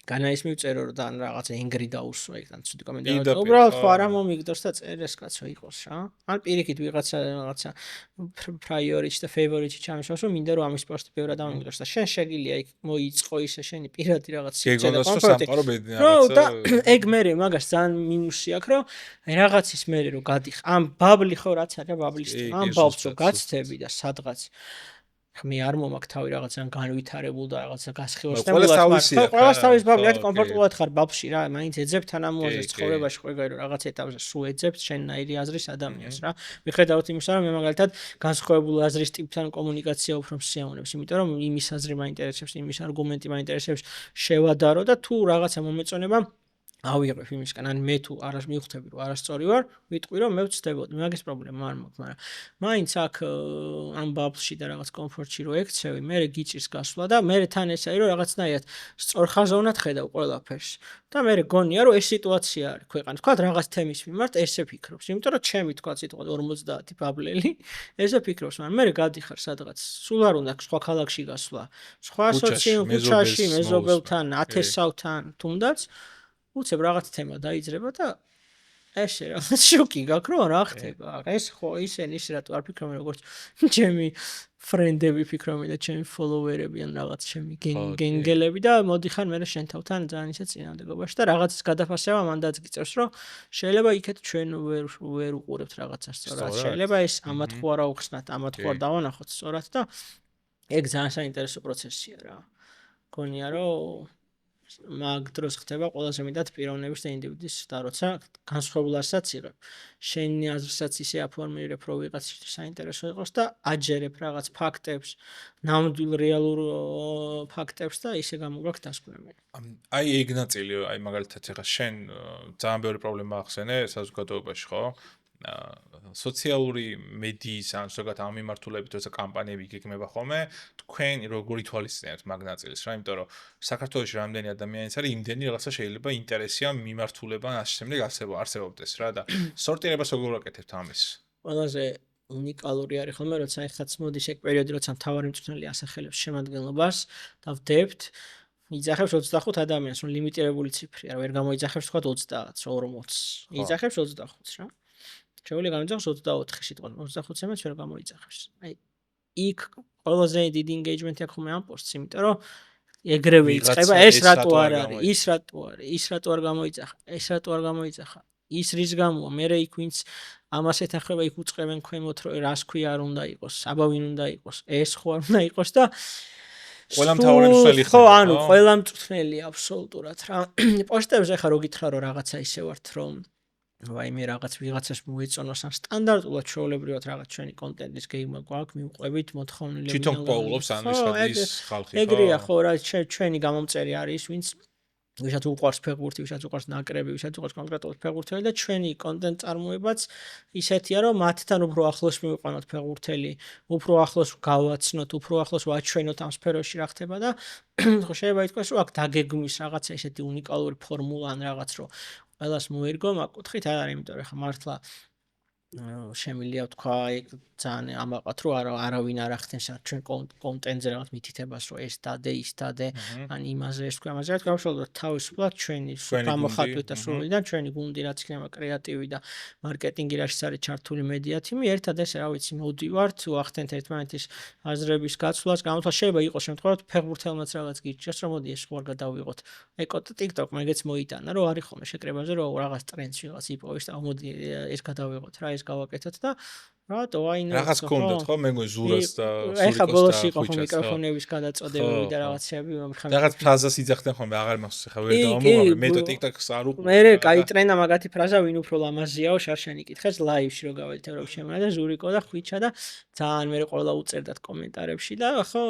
განაის მივწერო რომ და რაღაცა ინგრი დაუსვა იქთან ცუდი კომენტარი უბრალოდ ხო არა მომიგდოს და წერეს კაცო იყოს რა ან პირიქით ვიღაცა რაღაცა priority და favorite ჩამიშავს რომ მინდა რომ ამის პოსტი ბევრად დამიმიგდოს და შენ შეგიძლია იქ მოიწყო ისე შენი პირადი რაღაც სიძე და კომფორტი და ეგ მე მაგას ძალიან მინუსი აქვს რომ რაღაცის მე რომ გადიხ ამ ბაბლი ხო რაც არის ბაბლის ამ ბაბლს რომ გაცდები და სადღაც მე არ მომაქვს თავი რაღაცა განვითარებულ და რაღაცა გასხივოსნებულად ყველას თავის ბაბლი რაც კომფორტულად ხარ ბაბში რა მაინც ეძებ თანამოაზრეს ცხოვრებაში ყველგან რომ რაღაც ეტაპზე სულ ეძებ შენნაირი აზრის ადამიანს რა მიხედავთ იმისა რომ მე მაგალითად განსხვავებული აზრის ტიპთან კომუნიკაცია უფრო მსიავნებს იმიტომ რომ იმის აზრი მაინტერესებს იმის არგუმენტი მაინტერესებს შევადარო და თუ რაღაცა მომეწონება ავიღებ იმისგან, ან მე თუ არას მივხვდები, რომ არასწორი ვარ, ვიტყვი რომ მე ვწდებოდი, მაგის პრობლემა არ მაქვს, მაგრამ მაინც აქ ამ ბაბლში და რაღაც კომფორტში რო ექცევი, მე გიჭირს გასვლა და მე თან ესაა რომ რაღაცნაირად სწორხაზოვნად ხედავ ყველაფერს. და მე გონია რომ ეს სიტუაცია არის ქვეყანა. თქვა რაღაც თემის მიმართ ესე ფიქრობს, იმიტომ რომ ჩემი თქვა სიტყვა 50 ბაბლელი ესე ფიქრობს, მაგრამ მე გადიხარ სადღაც, სულ არ უნდა სხვა ქალაქში გასვლა, სხვა სოციუმში, მეზობელთან, ათესავთან, თუნდაც უცებ რაღაც თემა დაიძრება და ესე რაღაც შოკი გაქვს რომ რა ხდება. ეს ხო ისინი ის რატო არ ფიქრობენ როგორც ჩემი ფრენდები ფიქრობენ და ჩემი ფოლოვერები ან რაღაც ჩემი გენგელები და მოდიხარ მე შენ თავთან ძალიან ისე წინამდებობაში და რაღაცის გადაფასება მანდაც გიწევს რომ შეიძლება იქეთ ჩვენ ვერ უყურებთ რაღაცას სწორად. შეიძლება ეს ამათ ხო არა უხსნათ, ამათ ხო არ დავანახოთ სწორად და ეგ ძალიან საინტერესო პროცესია რა. გონია რომ მაგ დროს ხდება ყველაზე მეტად პიროვნების და ინდივიდის და როცა განსხვავებულასაც იღებ. შენი აზრსაც ისე აფორმირებ, რომ ვიღაცისთვის საინტერესო იყოს და აჯერებ რაღაც ფაქტებს, ნამდვილ რეალურ ფაქტებს და ისე გამოგაქვს დასკვნები. აი ეგ ნაწილი, აი მაგალითად ეხა შენ ძალიან ბევრი პრობლემა ახსენე საზოგადოებაში, ხო? სოციალური მედიის ან ზოგადად ამ მიმართულებით როცა კამპანიები გეგმება ხოლმე თქვენ როგორ ითვალისწინებთ მაგ ნაწილს რა იმიტომ რომ საქართველოში რამდენი ადამიანიც არის იმდენი რაღაცა შეიძლება ინტერესია მიმართულება ან ასე შემდეგ არსებობდეს რა და სორტირებას როგორ ვაკეთებთ ამის ყველაზე უნიკალური არის ხოლმე როცა ეხაც მოდის ეგ პერიოდი როცა მთავარი მწვრთნელი ასახელებს შემადგენლობას და ვდებთ იძახებს 25 ადამიანს, რომ ლიმიტირებული ციფრია, ვერ გამოიძახებს თქვა 30-ს, 40-ს. იძახებს 25-ს რა. შეგვიძლია გამოიძახოს 24 სიტყვა, 25-ს ამას ვერ გამოიძახებს. აი, იქ ყველაზე დიდი engagement-ი აქვს ხოლმე ამ პოსტს, იმიტომ რომ ეგრევე იწყება ეს რატო არ არის, ის რატო არის, ის რატო არ გამოიძახა, ეს რატო არ გამოიძახა. ის რის გამოა, მე იქ ვინც ამას ეთანხმება, იქ უწყებენ ქვემოთ, რომ რას ქვია არ უნდა იყოს, აბა ვინ უნდა იყოს, ეს ხო არ უნდა იყოს და ყველა მთავარი მწვრთნელი ხო, ანუ ყველა მწვრთნელი აბსოლუტურად რა. პოსტებზე ხა რო გითხრა რომ რაღაცა ისე ვართ რომ ვაიმე რაღაც ვიღაცას მოეწონოს ან სტანდარტულად ჩვეულებრივად რაღაც ჩვენი კონტენტის გეგმა გვაქვს, მივყვებით მოთხოვნილები. თვითონ პოულობს ან ის ხალხი ხო? ეგრეა ხო რა, ჩვენი გამომწერი არის, ვინც ვისაც უყვარს ფეხბურთი, ვისაც უყვარს ნაკრები, ვისაც უყვარს კონკრეტულად ფეხბურთელი და ჩვენი კონტენტ წარმოებაც ისეთია, რომ მათთან უფრო ახლოს მივიყვანოთ ფეხბურთელი, უფრო ახლოს გავაცნოთ, უფრო ახლოს ვაჩვენოთ ამ სფეროში რა ხდება და ხო შეიძლება ითქვას, რომ აქ დაგეგმვის რაღაცა ესეთი უნიკალური ფორმულა ან რაღაც რო ყველას მოერგო, მაგ კუთხით არ არის, იმიტომ რომ ხა მართლა შემიძლია ვთქვა ეგ ძალიან ამაყად რომ არავინ არ ახდენს ჩვენ კონტენტზე რაღაც მითითებას რომ ეს დადე ის დადე ან იმაზე ეს თქვა ამაზე თქვა უშუალოდ თავისუფლად ჩვენი გამოხატვით და სრულიდან ჩვენი გუნდი რაც იქნება კრეატივი და მარკეტინგი რაც არის ჩართული მედია თიმი ერთად ესე რა ვიცი მოდივართ ვახდენთ ერთმანეთის აზრების გაცვლას გამოთვალ შეიძლება იყოს შემთხვევა რომ ფეხბურთელმაც რაღაც გიჩნდეს რომ მოდი ეს ხوار გადავიღოთ ეკო TikTok მაგეც მოიტანა რომ არის ხოლმე შეკრებაზე რომ რაღაც ტრენდს ვიღაც იპოვეს და მოდი ეს გადავიღოთ რა ეს გავაკეთოთ და რატო აინო რაღაც კონდოთ ხო მე მგონი ზურას და ეხა ბოლოს იყო ხო მიკროფონების გადაწოდებები და რაღაცები რაღაც ფრაზას იძახდნენ ხოლმე აღარ მახსოვს ეხა ვერ დავამოღებ მე და TikTok-ს არ უყურებ მე კაი ტრენდა მაგათი ფრაზა ვინ უფრო ლამაზიაო შარშანი კითხეს ლაივში რო გავალთ ევროპში შემონა და ზურიკო და ხვიჩა და ძალიან მე ყველა უწერდათ კომენტარებში და ხო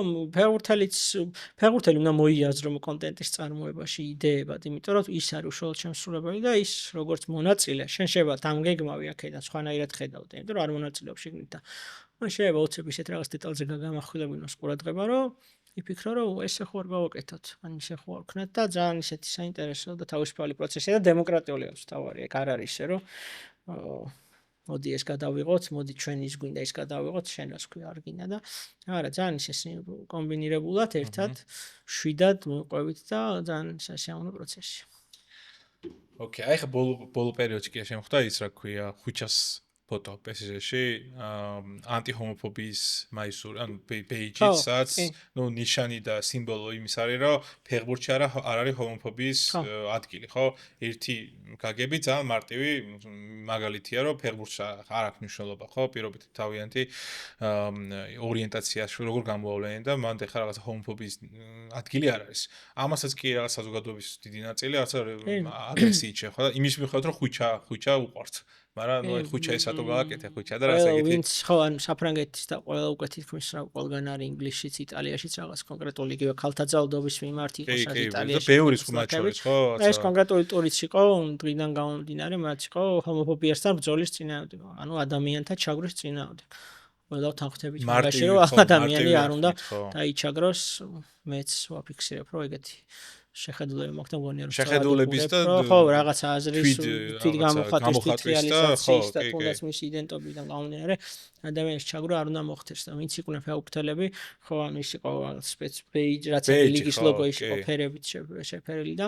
ფეხბურთელი უნდა მოიაზრო კონტენტის წარმოებაში იდეებად იმიტომ რომ ის არის უშუალოდ შემსრულებელი და ის როგორც მონაწილე შენ შეიძლება დამგეგმავი აქედან სხვანაირად ხედავდე იმიტომ რომ არ მონაწილეობ შეგნით და მან შეიძლება უცებ ისეთ რაღაც დეტალზე გამახვილებინოს ყურადღება რომ იფიქრო რომ ესე ხო არ გავაკეთოთ ან ისე ხო არ ვქნათ და ძალიან ისეთი საინტერესო და თავისუფალი პროცესია და დემოკრატიული აქვს თავარი ეგ არ არის ისე რომ მოდი ეს გადავიღოთ მოდი ჩვენ ის გვინდა ის გადავიღოთ შენ რას ქვია არ გინდა და არა ძალიან ისე კომბინირებულად ერთად შვიდად მოყვებით და ძალიან სასიამოვნო პროცესია ოკეი აი ხა ბოლო პერიოდში კი შემოხდა ის რა ქვია ხუჩას ფოტო პესიჟეში ანტიჰომოფობიის მაისური ან პეიჯიც ნუ ნიშანი და სიმბოლო იმის არის რომ ფეხბურთში არ არის ჰომოფობიის ადგილი ხო ერთი გაგები ძალიან მარტივი მაგალითია რომ ფეხბურთში არ აქვს მნიშვნელობა ხო პირობით თავიანთი ორიენტაციაში როგორ გამოავლენენ და მანდ ახლა რაღაცა ჰომოფობიის ადგილი არ არის ამასაც კი რაღაცა საზოგადოების დიდი ნაწილი რაღაცა აგრესიით შეხვა და იმის მიხედვით რომ ხუჩა უყვართ მაგრამ ნუ ხუჩა ისა თუ გააკეთე ხუჩა და ყველა რას ეგეთი ვინც ხო ან საფრანგეთის და ყველა უკვე თითქმის რა ყველგან არის ინგლისშიც, იტალიაშიც რაღაც კონკრეტული იგივე ქალთა ძალადობის მიმართ იყო სად კი, იტალიაში. ბევრი სხვა შორის ხო? ეს კონკრეტული ტურიც იყო, დღიდან გამომდინარე, მათ იყო ჰომოფობიასთან ბრძოლის წინააღმდეგ. ანუ ადამიანთა ჩაგვრის წინააღმდეგ. ყველა თანხმდებით მაგაში რომ ადამიანი არ უნდა დაიჩაგროს, მეც ვაფიქსირებ, რომ ეგეთი შეხედულები მაქვს და მგონია რომ შეხედულების და ხო რაღაცა აზრის თვით გამოხატვის თვითრეალიზაციის და კი, თუნდაც მისი იდენტობიდან გამომდინარე ადამიანის ჩაგვრა არ უნდა მოხდეს და ვინც იყვნენ ფეხბურთელები ხო ანუ ის იყო რაღაც სპეცბეიჯ რაც ლიგის ლოგო ის იყო ფერებით შეფერილი და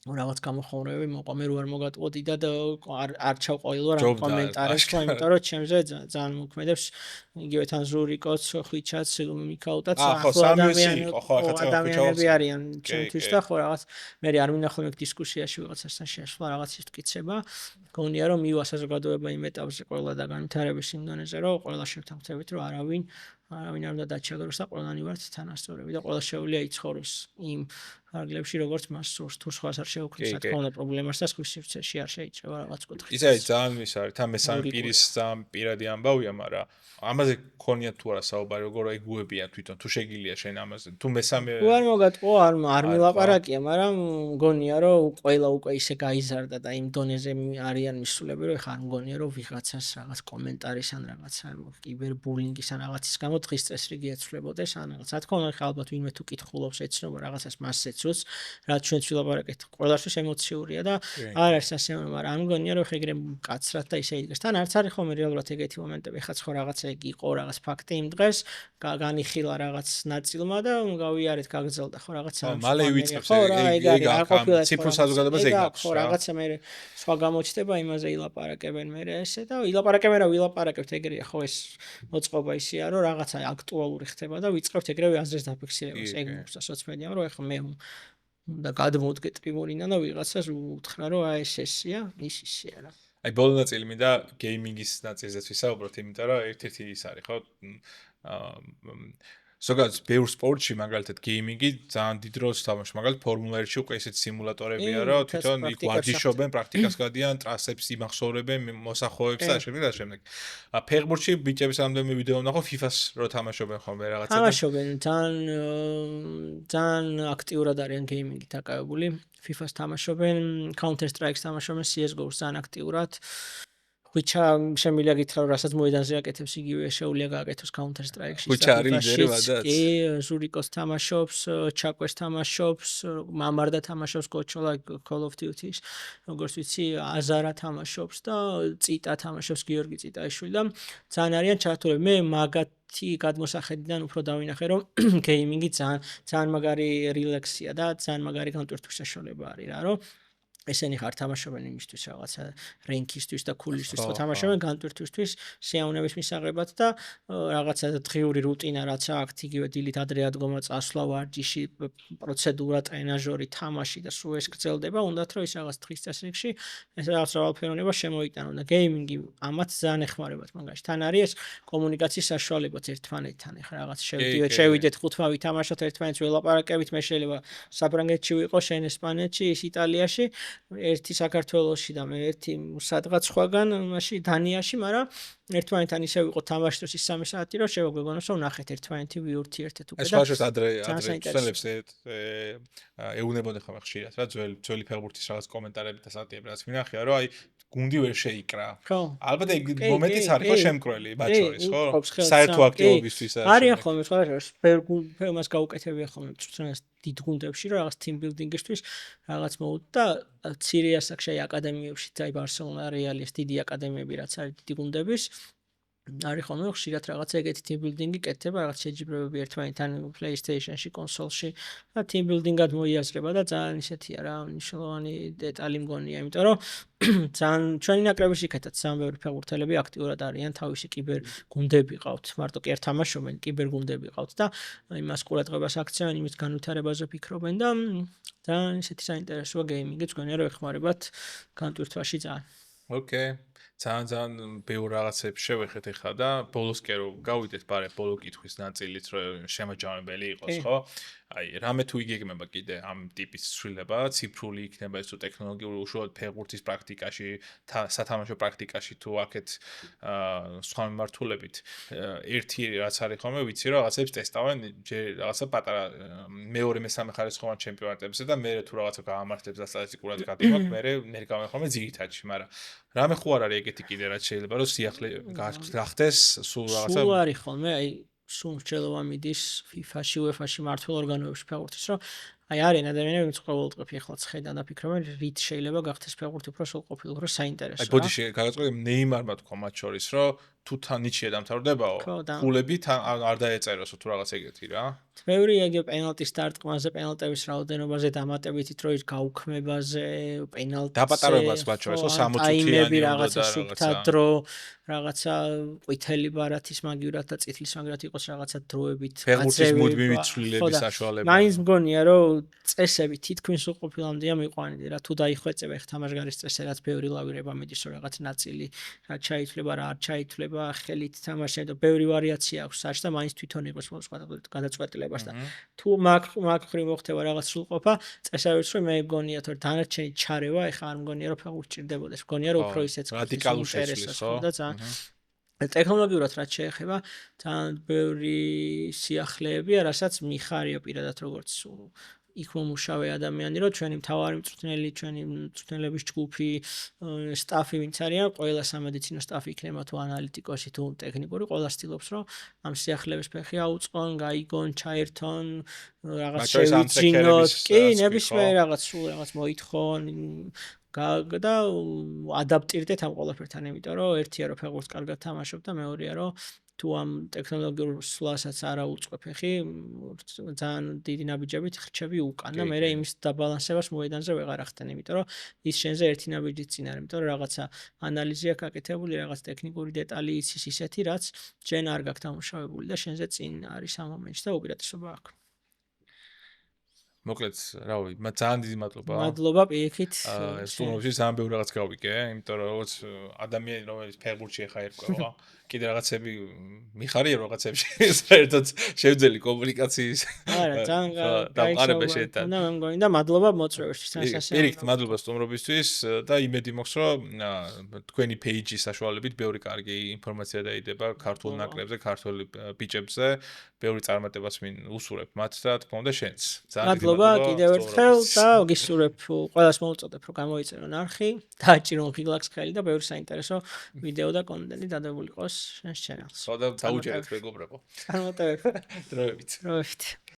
რაღაც გამოხმაურებები მოყვა მე რო არ მოგატყოდი და არ ჩავყოლილო რა კომენტარებს ხო იმიტომ რომ ჩემზე ძალიან მოქმედებს იგივე თან ზურიკოც ხვიჩაც მიქაუტაც ახლა ადამიანები არიან ჩემთვის და ხო რაღაც მე არ მინახავ ეგ დისკუსიაში ვიღაცასთან შეშლა რაღაცის მტკიცება გონია რომ მივა საზოგადოება იმ ეტაპზე ყველა და განვითარების იმ დონეზე რომ ყველა შევთანხმდებით რომ არავინ არ უნდა დაჩაგროს და ყველანი ვართ თანასწორები და ყველა შეუძლია იცხოვროს იმ ფარგლებში როგორც მას სურს თუ სხვას არ შეუქმნის რა თქმა უნდა პრობლემას და სხვის სივრცეში არ შეიძლება რაღაც კუთხით ისე ძალიან ვის არის თან მესამე პირის ძალიან პირადი ამბავია მაგრამ ამაზე გქონია თუ არა საუბარი როგორ ეგუებიან თვითონ თუ შეგილია შენ ამაზე თუ მესამე თუ არ მოგატყო არ მილაპარაკია მაგრამ მგონია რომ ყველა უკვე ისე გაიზარდა და იმ დონეზე არიან მისულები რომ ეხლა არ მგონია რომ ვიღაცას რაღაც კომენტარის ან რაღაცა კიბერბულინგის ან რაღაცის გამო დღის წესრიგი ეცვლებოდეს ან რაღაც რა თქმა უნდა ხა ალბათ ვინმე თუ კითხულობს ეცნობა რაღაცას მას ეცვს რაც ჩვენც ვილაპარაკეთ ყველასთვის ემოციურია და არ არის ასეულო მაგრამ არ მგონია რომ ხეგრე კაცრად და ისე იდგეს თან არც არის ხოლმე რეალურად ეგეთი მომენტები ხა ხო რაღაცა ეგ იყო რაღაც ფაქტი იმ დღეს განიხილა რაღაც ნაწილმა და გავიარეთ გაგრძელდა ხო რაღაცა მალე ვიწყებს ეგ არ ყოფილა ციფრულ საზოგადოებას ეგ აქვს ხო რაღაცა მე სხვა გამოჩნდება იმაზე ილაპარაკებენ მე ესე და ილაპარაკებენ რა ვილაპარაკებთ ეგრეა ხო ეს მოწყობა ისეა რომ რაღაცა აქტუალური ხდება და ვიწყებთ ეგრევე აზრს დაფიქსირებას ეგ მოხდა სოციალ რომ ეხლა მე და გადმოვდგე ტრიბუნიდან და ვიღაცას უთხრა რომ აი ეს ესია ის ისეა რა აი ბოლო ნაწილი მინდა გეიმინგის ნაწილზეც ვისაუბროთ იმიტომ რომ ერთ-ერთი ის არის ხო ზოგადად ბევრ სპორტში მაგალითად გეიმინგი ძალიან დიდ როლს თამაშობს მაგალითად ფორმულა 1-ში უკვე ესეთ სიმულატორებია რომ თვითონ იქ ვარჯიშობენ პრაქტიკას გადიან ტრასებს იმახსოვრებენ მოსახოვებს და შემდეგ ფეხბურთში ბიჭების რამდენიმე ვიდეო ვნახო FIFA-ს რო თამაშობენ ხოლმე რაღაცა თამაშობენ ძალიან აქტიურად არიან გეიმინგით დაკავებული FIFA-ს თამაშობენ Counter Strike-ს თამაშობენ CS:GO-ს ძალიან აქტიურად ხუჩა შემიძლია გითხრა რომ რასაც მოედანზე აკეთებს იგივე შეუძლია გააკეთოს Counter Strike-ში ხუჩა არის ლიდერი ვადაც კი ზურიკოს თამაშობს ჩაკვეს თამაშობს მამარდა თამაშობს კოჩოლა Call of Duty-ს როგორც ვიცი აზარა თამაშობს და წიტა თამაშობს გიორგი წიტაიშვილი და ძალიან არიან ჩართულები მე მაგათი გადმოსახედიდან უფრო დავინახე რომ გეიმინგი ძალიან მაგარი რილექსია და ძალიან მაგარი განტვირთვის საშუალება არის რა რომ ესენი ხარ თამაშობენ იმისთვის რაღაცა რენკისთვის და ქულისთვის ხო თამაშობენ განტვირთვისთვის შეაუნების მისაღებად და რაღაცა დღიური რუტინა რაც აქვს იგივე დილით ადრე ადგომა წასვლა ვარჯიში პროცედურა ტრენაჟორი თამაში და სულ ეს გრძელდება უნდათ რომ ის რაღაც დღის წესრიგში ეს რაღაც რავალფეროვნება შემოიტანონ და გეიმინგი ამათ ძალიან ეხმარებათ მაგაში თან არის ეს კომუნიკაციის საშუალებაც ერთმანეთთან ეხლა რაღაც შევიდეთ ხუთმა ვითამაშოთ ერთმანეთს ველაპარაკებით მე შეიძლება საფრანგეთში ვიყო შენ ესპანეთში ის იტალიაში ერთი საქართველოში და მე ერთი სადღაც სხვაგან მაშინ დანიაში, მაგრამ ერთმანეთთან ისე ვიყო თამაშთვის ის 3 საათი რომ შევგვეგონოს რომ ნახეთ ერთმანეთი ვიურთიერთეთ უკვე და ეს ხაშოს ადრე ხსენებს ეუნებოდა ხომ ხშირად რა ძველი ფეხბურთის რაღაც კომენტარები და სტატიები რაც მინახია რომ აი გუნდი ვერ შეიკრა. ალბათ ეგ მომენტიც არის ხო შემკრელი მათ შორის ხო? საერთო აქტივობისთვის არიან ხოლმე სხვა ფერმას გაუკეთებია ხოლმე წვრთნას დიდ გუნდებში რომ რაღაც team building-ისთვის რაღაც მოუწდა ცირე ასაკში აკადემიებში აი ბარსელონა რეალის დიდი აკადემიები რაც არის დიდი გუნდების არის ხოლმე ხშირად რაღაც ეგეთი team building-ი კეთდება რაღაც შეჯიბრებები ერთმანეთთან PlayStation-ში, კონსოლში და team building-ად მოიაზრება და ძალიან ისეთია რა მნიშვნელოვანი დეტალი მგონია, იმიტომ რომ ძალიან ჩვენი ნაკრების იქეთაც ძალიან ბევრი ფეხბურთელები აქტიურად არიან თავისი კიბერ გუნდები ყავთ, მარტო კი არ თამაშობენ, კიბერ გუნდები ყავთ და იმას ყურადღებას აქცევენ, იმის განვითარებაზე ფიქრობენ და ძალიან ისეთი საინტერესოა გეიმინგიც მგონია რომ ეხმარებათ განტვირთვაში ძალიან. Okay. ძალიან ბევრ რაღაცებს შევეხეთ ახლა და ბოლოსკე რომ გავიდეთ ბარე ბოლო კითხვის ნაწილით რომ შემაჯამებელი იყოს, ხო? აი, რამე თუ იგეგმება კიდე ამ ტიპის ცვლილება, ციფრული იქნება ეს თუ ტექნოლოგიური უშუალოდ ფეხბურთის პრაქტიკაში, სათამაშო პრაქტიკაში თუ აქეთ სხვა მიმართულებით ერთი რაც არის ხოლმე ვიცი რომ რაღაცებს ტესტავენ რაღაცა პატარა მეორე მესამე ხარისხოვან ჩემპიონატებზე და მე თუ რაღაცა გაამართლებს და სტატისტიკურად გადმოაქვს, მე ნერგავენ ხოლმე ძირითადში, მაგრამ რამე ხო არ არის ეგეთი კიდე რაც შეიძლება რომ სიახლე გახდეს სულ რაღაცა სულ არის ხოლმე, აი სულ მსჯელობა მიდის FIFA-ში, UEFA-ში მართულ ორგანოებში ფეხბურთის, რომ აი არიან ადამიანები, ვინც ყოველდღე ეხლაც ხედან და ფიქრობენ, რით შეიძლება გახდეს ფეხბურთი უფრო სრულყოფილი, უფრო საინტერესო. აი ბოდიში გაგაწყობე ნეიმარმა თქვა მათ შორის, რომ თუ თანიშია დამთავრდებაო, ფულები არ დაეწეროსო თუ რაღაც ეგეთი რა. ბევრი ეგ პენალტის დარტყმაზე, პენალტების რაოდენობაზე, დამატებითით როის გაუქმებაზე, პენალტზე. დაპატარებას მათ შორის 60-იანი რაღაცა სუფთა დრო, რაღაცა ყვითელი ბარათის მაგივრად და წითლის მაგივრად იყოს რაღაცა დროებით. ფეხბურთის მუდმივი ცვლილების საშუალება. მაინც მგონია რომ წესები თითქმის უყოფილამდეა მიყვანილი რა თუ დაიხვეწება ეხ თამაშგარის წესე რაც ბევრი ლავირება მიდის რომ რაღაც ნაწილი რა ჩაითვლება რა არ ჩაითვლება ხელით თამაშები და ბევრი ვარიაცია აქვს საერთოდ და მაინც თვითონ იყოს სხვა გადაწყვეტილებას და თუ მაგ ხრი მოხდება რაღაც სრულყოფა წესებიც რომ მე მგონია რომ დანარჩენი ჩარევა ეხ არ მგონია რომ ფეხბურთი ჭირდებოდეს მგონია რომ უფრო ისეც რადიკალურ შეცვლის ხო და ძალიან ტექნოლოგიურად რაც შეეხება ძალიან ბევრი სიახლეებია რასაც მიხარია პირადად როგორც იქ მომუშავე ადამიანი რომ ჩვენი მთავარი მწვრთნელი ჩვენი მწვრთნელების ჯგუფი სტაფი ვინც არიან ყველა სამედიცინო სტაფი იქნება თუ ანალიტიკოსი თუ ტექნიკური ყველა ცდილობს რომ ამ სიახლეების ფეხი აუწყონ, გაიგონ, ჩაერთონ, რაღაც შევიძინოთ, კი, ნებისმიერ რაღაც სულ რაღაც მოითხოვონ და ადაპტირდეთ ამ ყველაფერთან, იმიტომ რომ ერთია რომ ფეხბურთს კარგად თამაშობ და მეორეა რომ თუ ამ ტექნოლოგიურ სვლასაც არ აუწყებ ხი ძალიან დიდი ნაბიჯებით ხრჩები უკან და მე იმის დაბალანსებას მოედანზე ვეღარ ახდენ, იმიტომ რომ ის შენზე ერთი ნაბიჯით წინ არის, იმიტომ რომ რაღაცა ანალიზი აქვს აკეთებული, რაღაც ტექნიკური დეტალი იცის ისეთი, რაც შენ არ გაქვს დამუშავებული და შენზე წინ არის ამ მომენტში და უპირატესობა აქვს. მოკლედ, რა ვიცი, ძალიან დიდი მადლობა. მადლობა პირიქით. სტუმრობში ძალიან ბევრი რაღაც გავიგე, იმიტომ რომ როგორც ადამიანი რომელიც ფეხბურთში ახლა ერკვევა, კიდე რაღაცები მიხარია რაღაცებში საერთოდ შევძელი კომუნიკაციის არა, ძალიან დამყარება შეეთან. და მე მგონი და მადლობა მოწვევისთვის, სასასწრაფო. პირიქით, მადლობა სტუმრობისთვის და იმედი მაქვს რომ თქვენი პეიჯის საშუალებით ბევრი კარგი ინფორმაცია დაიდება ქართულ ნაკრებზე, ქართულ ბიჭებზე, ბევრი წარმატებას უსურვებ მათ და თქმა უნდა შენც. მადლობა კიდევ ერთხელ და გისურვებ ყველას მოუწოდებ რომ გამოიწერონ არხი, დააჭირონ ღილაკს ხელი და ბევრი საინტერესო ვიდეო და კონტენტი დადებული იყოს შენს ჩანელს. ხო და დაუჯერეთ მეგობრებო. წარმატებები. დროებით. დროებით.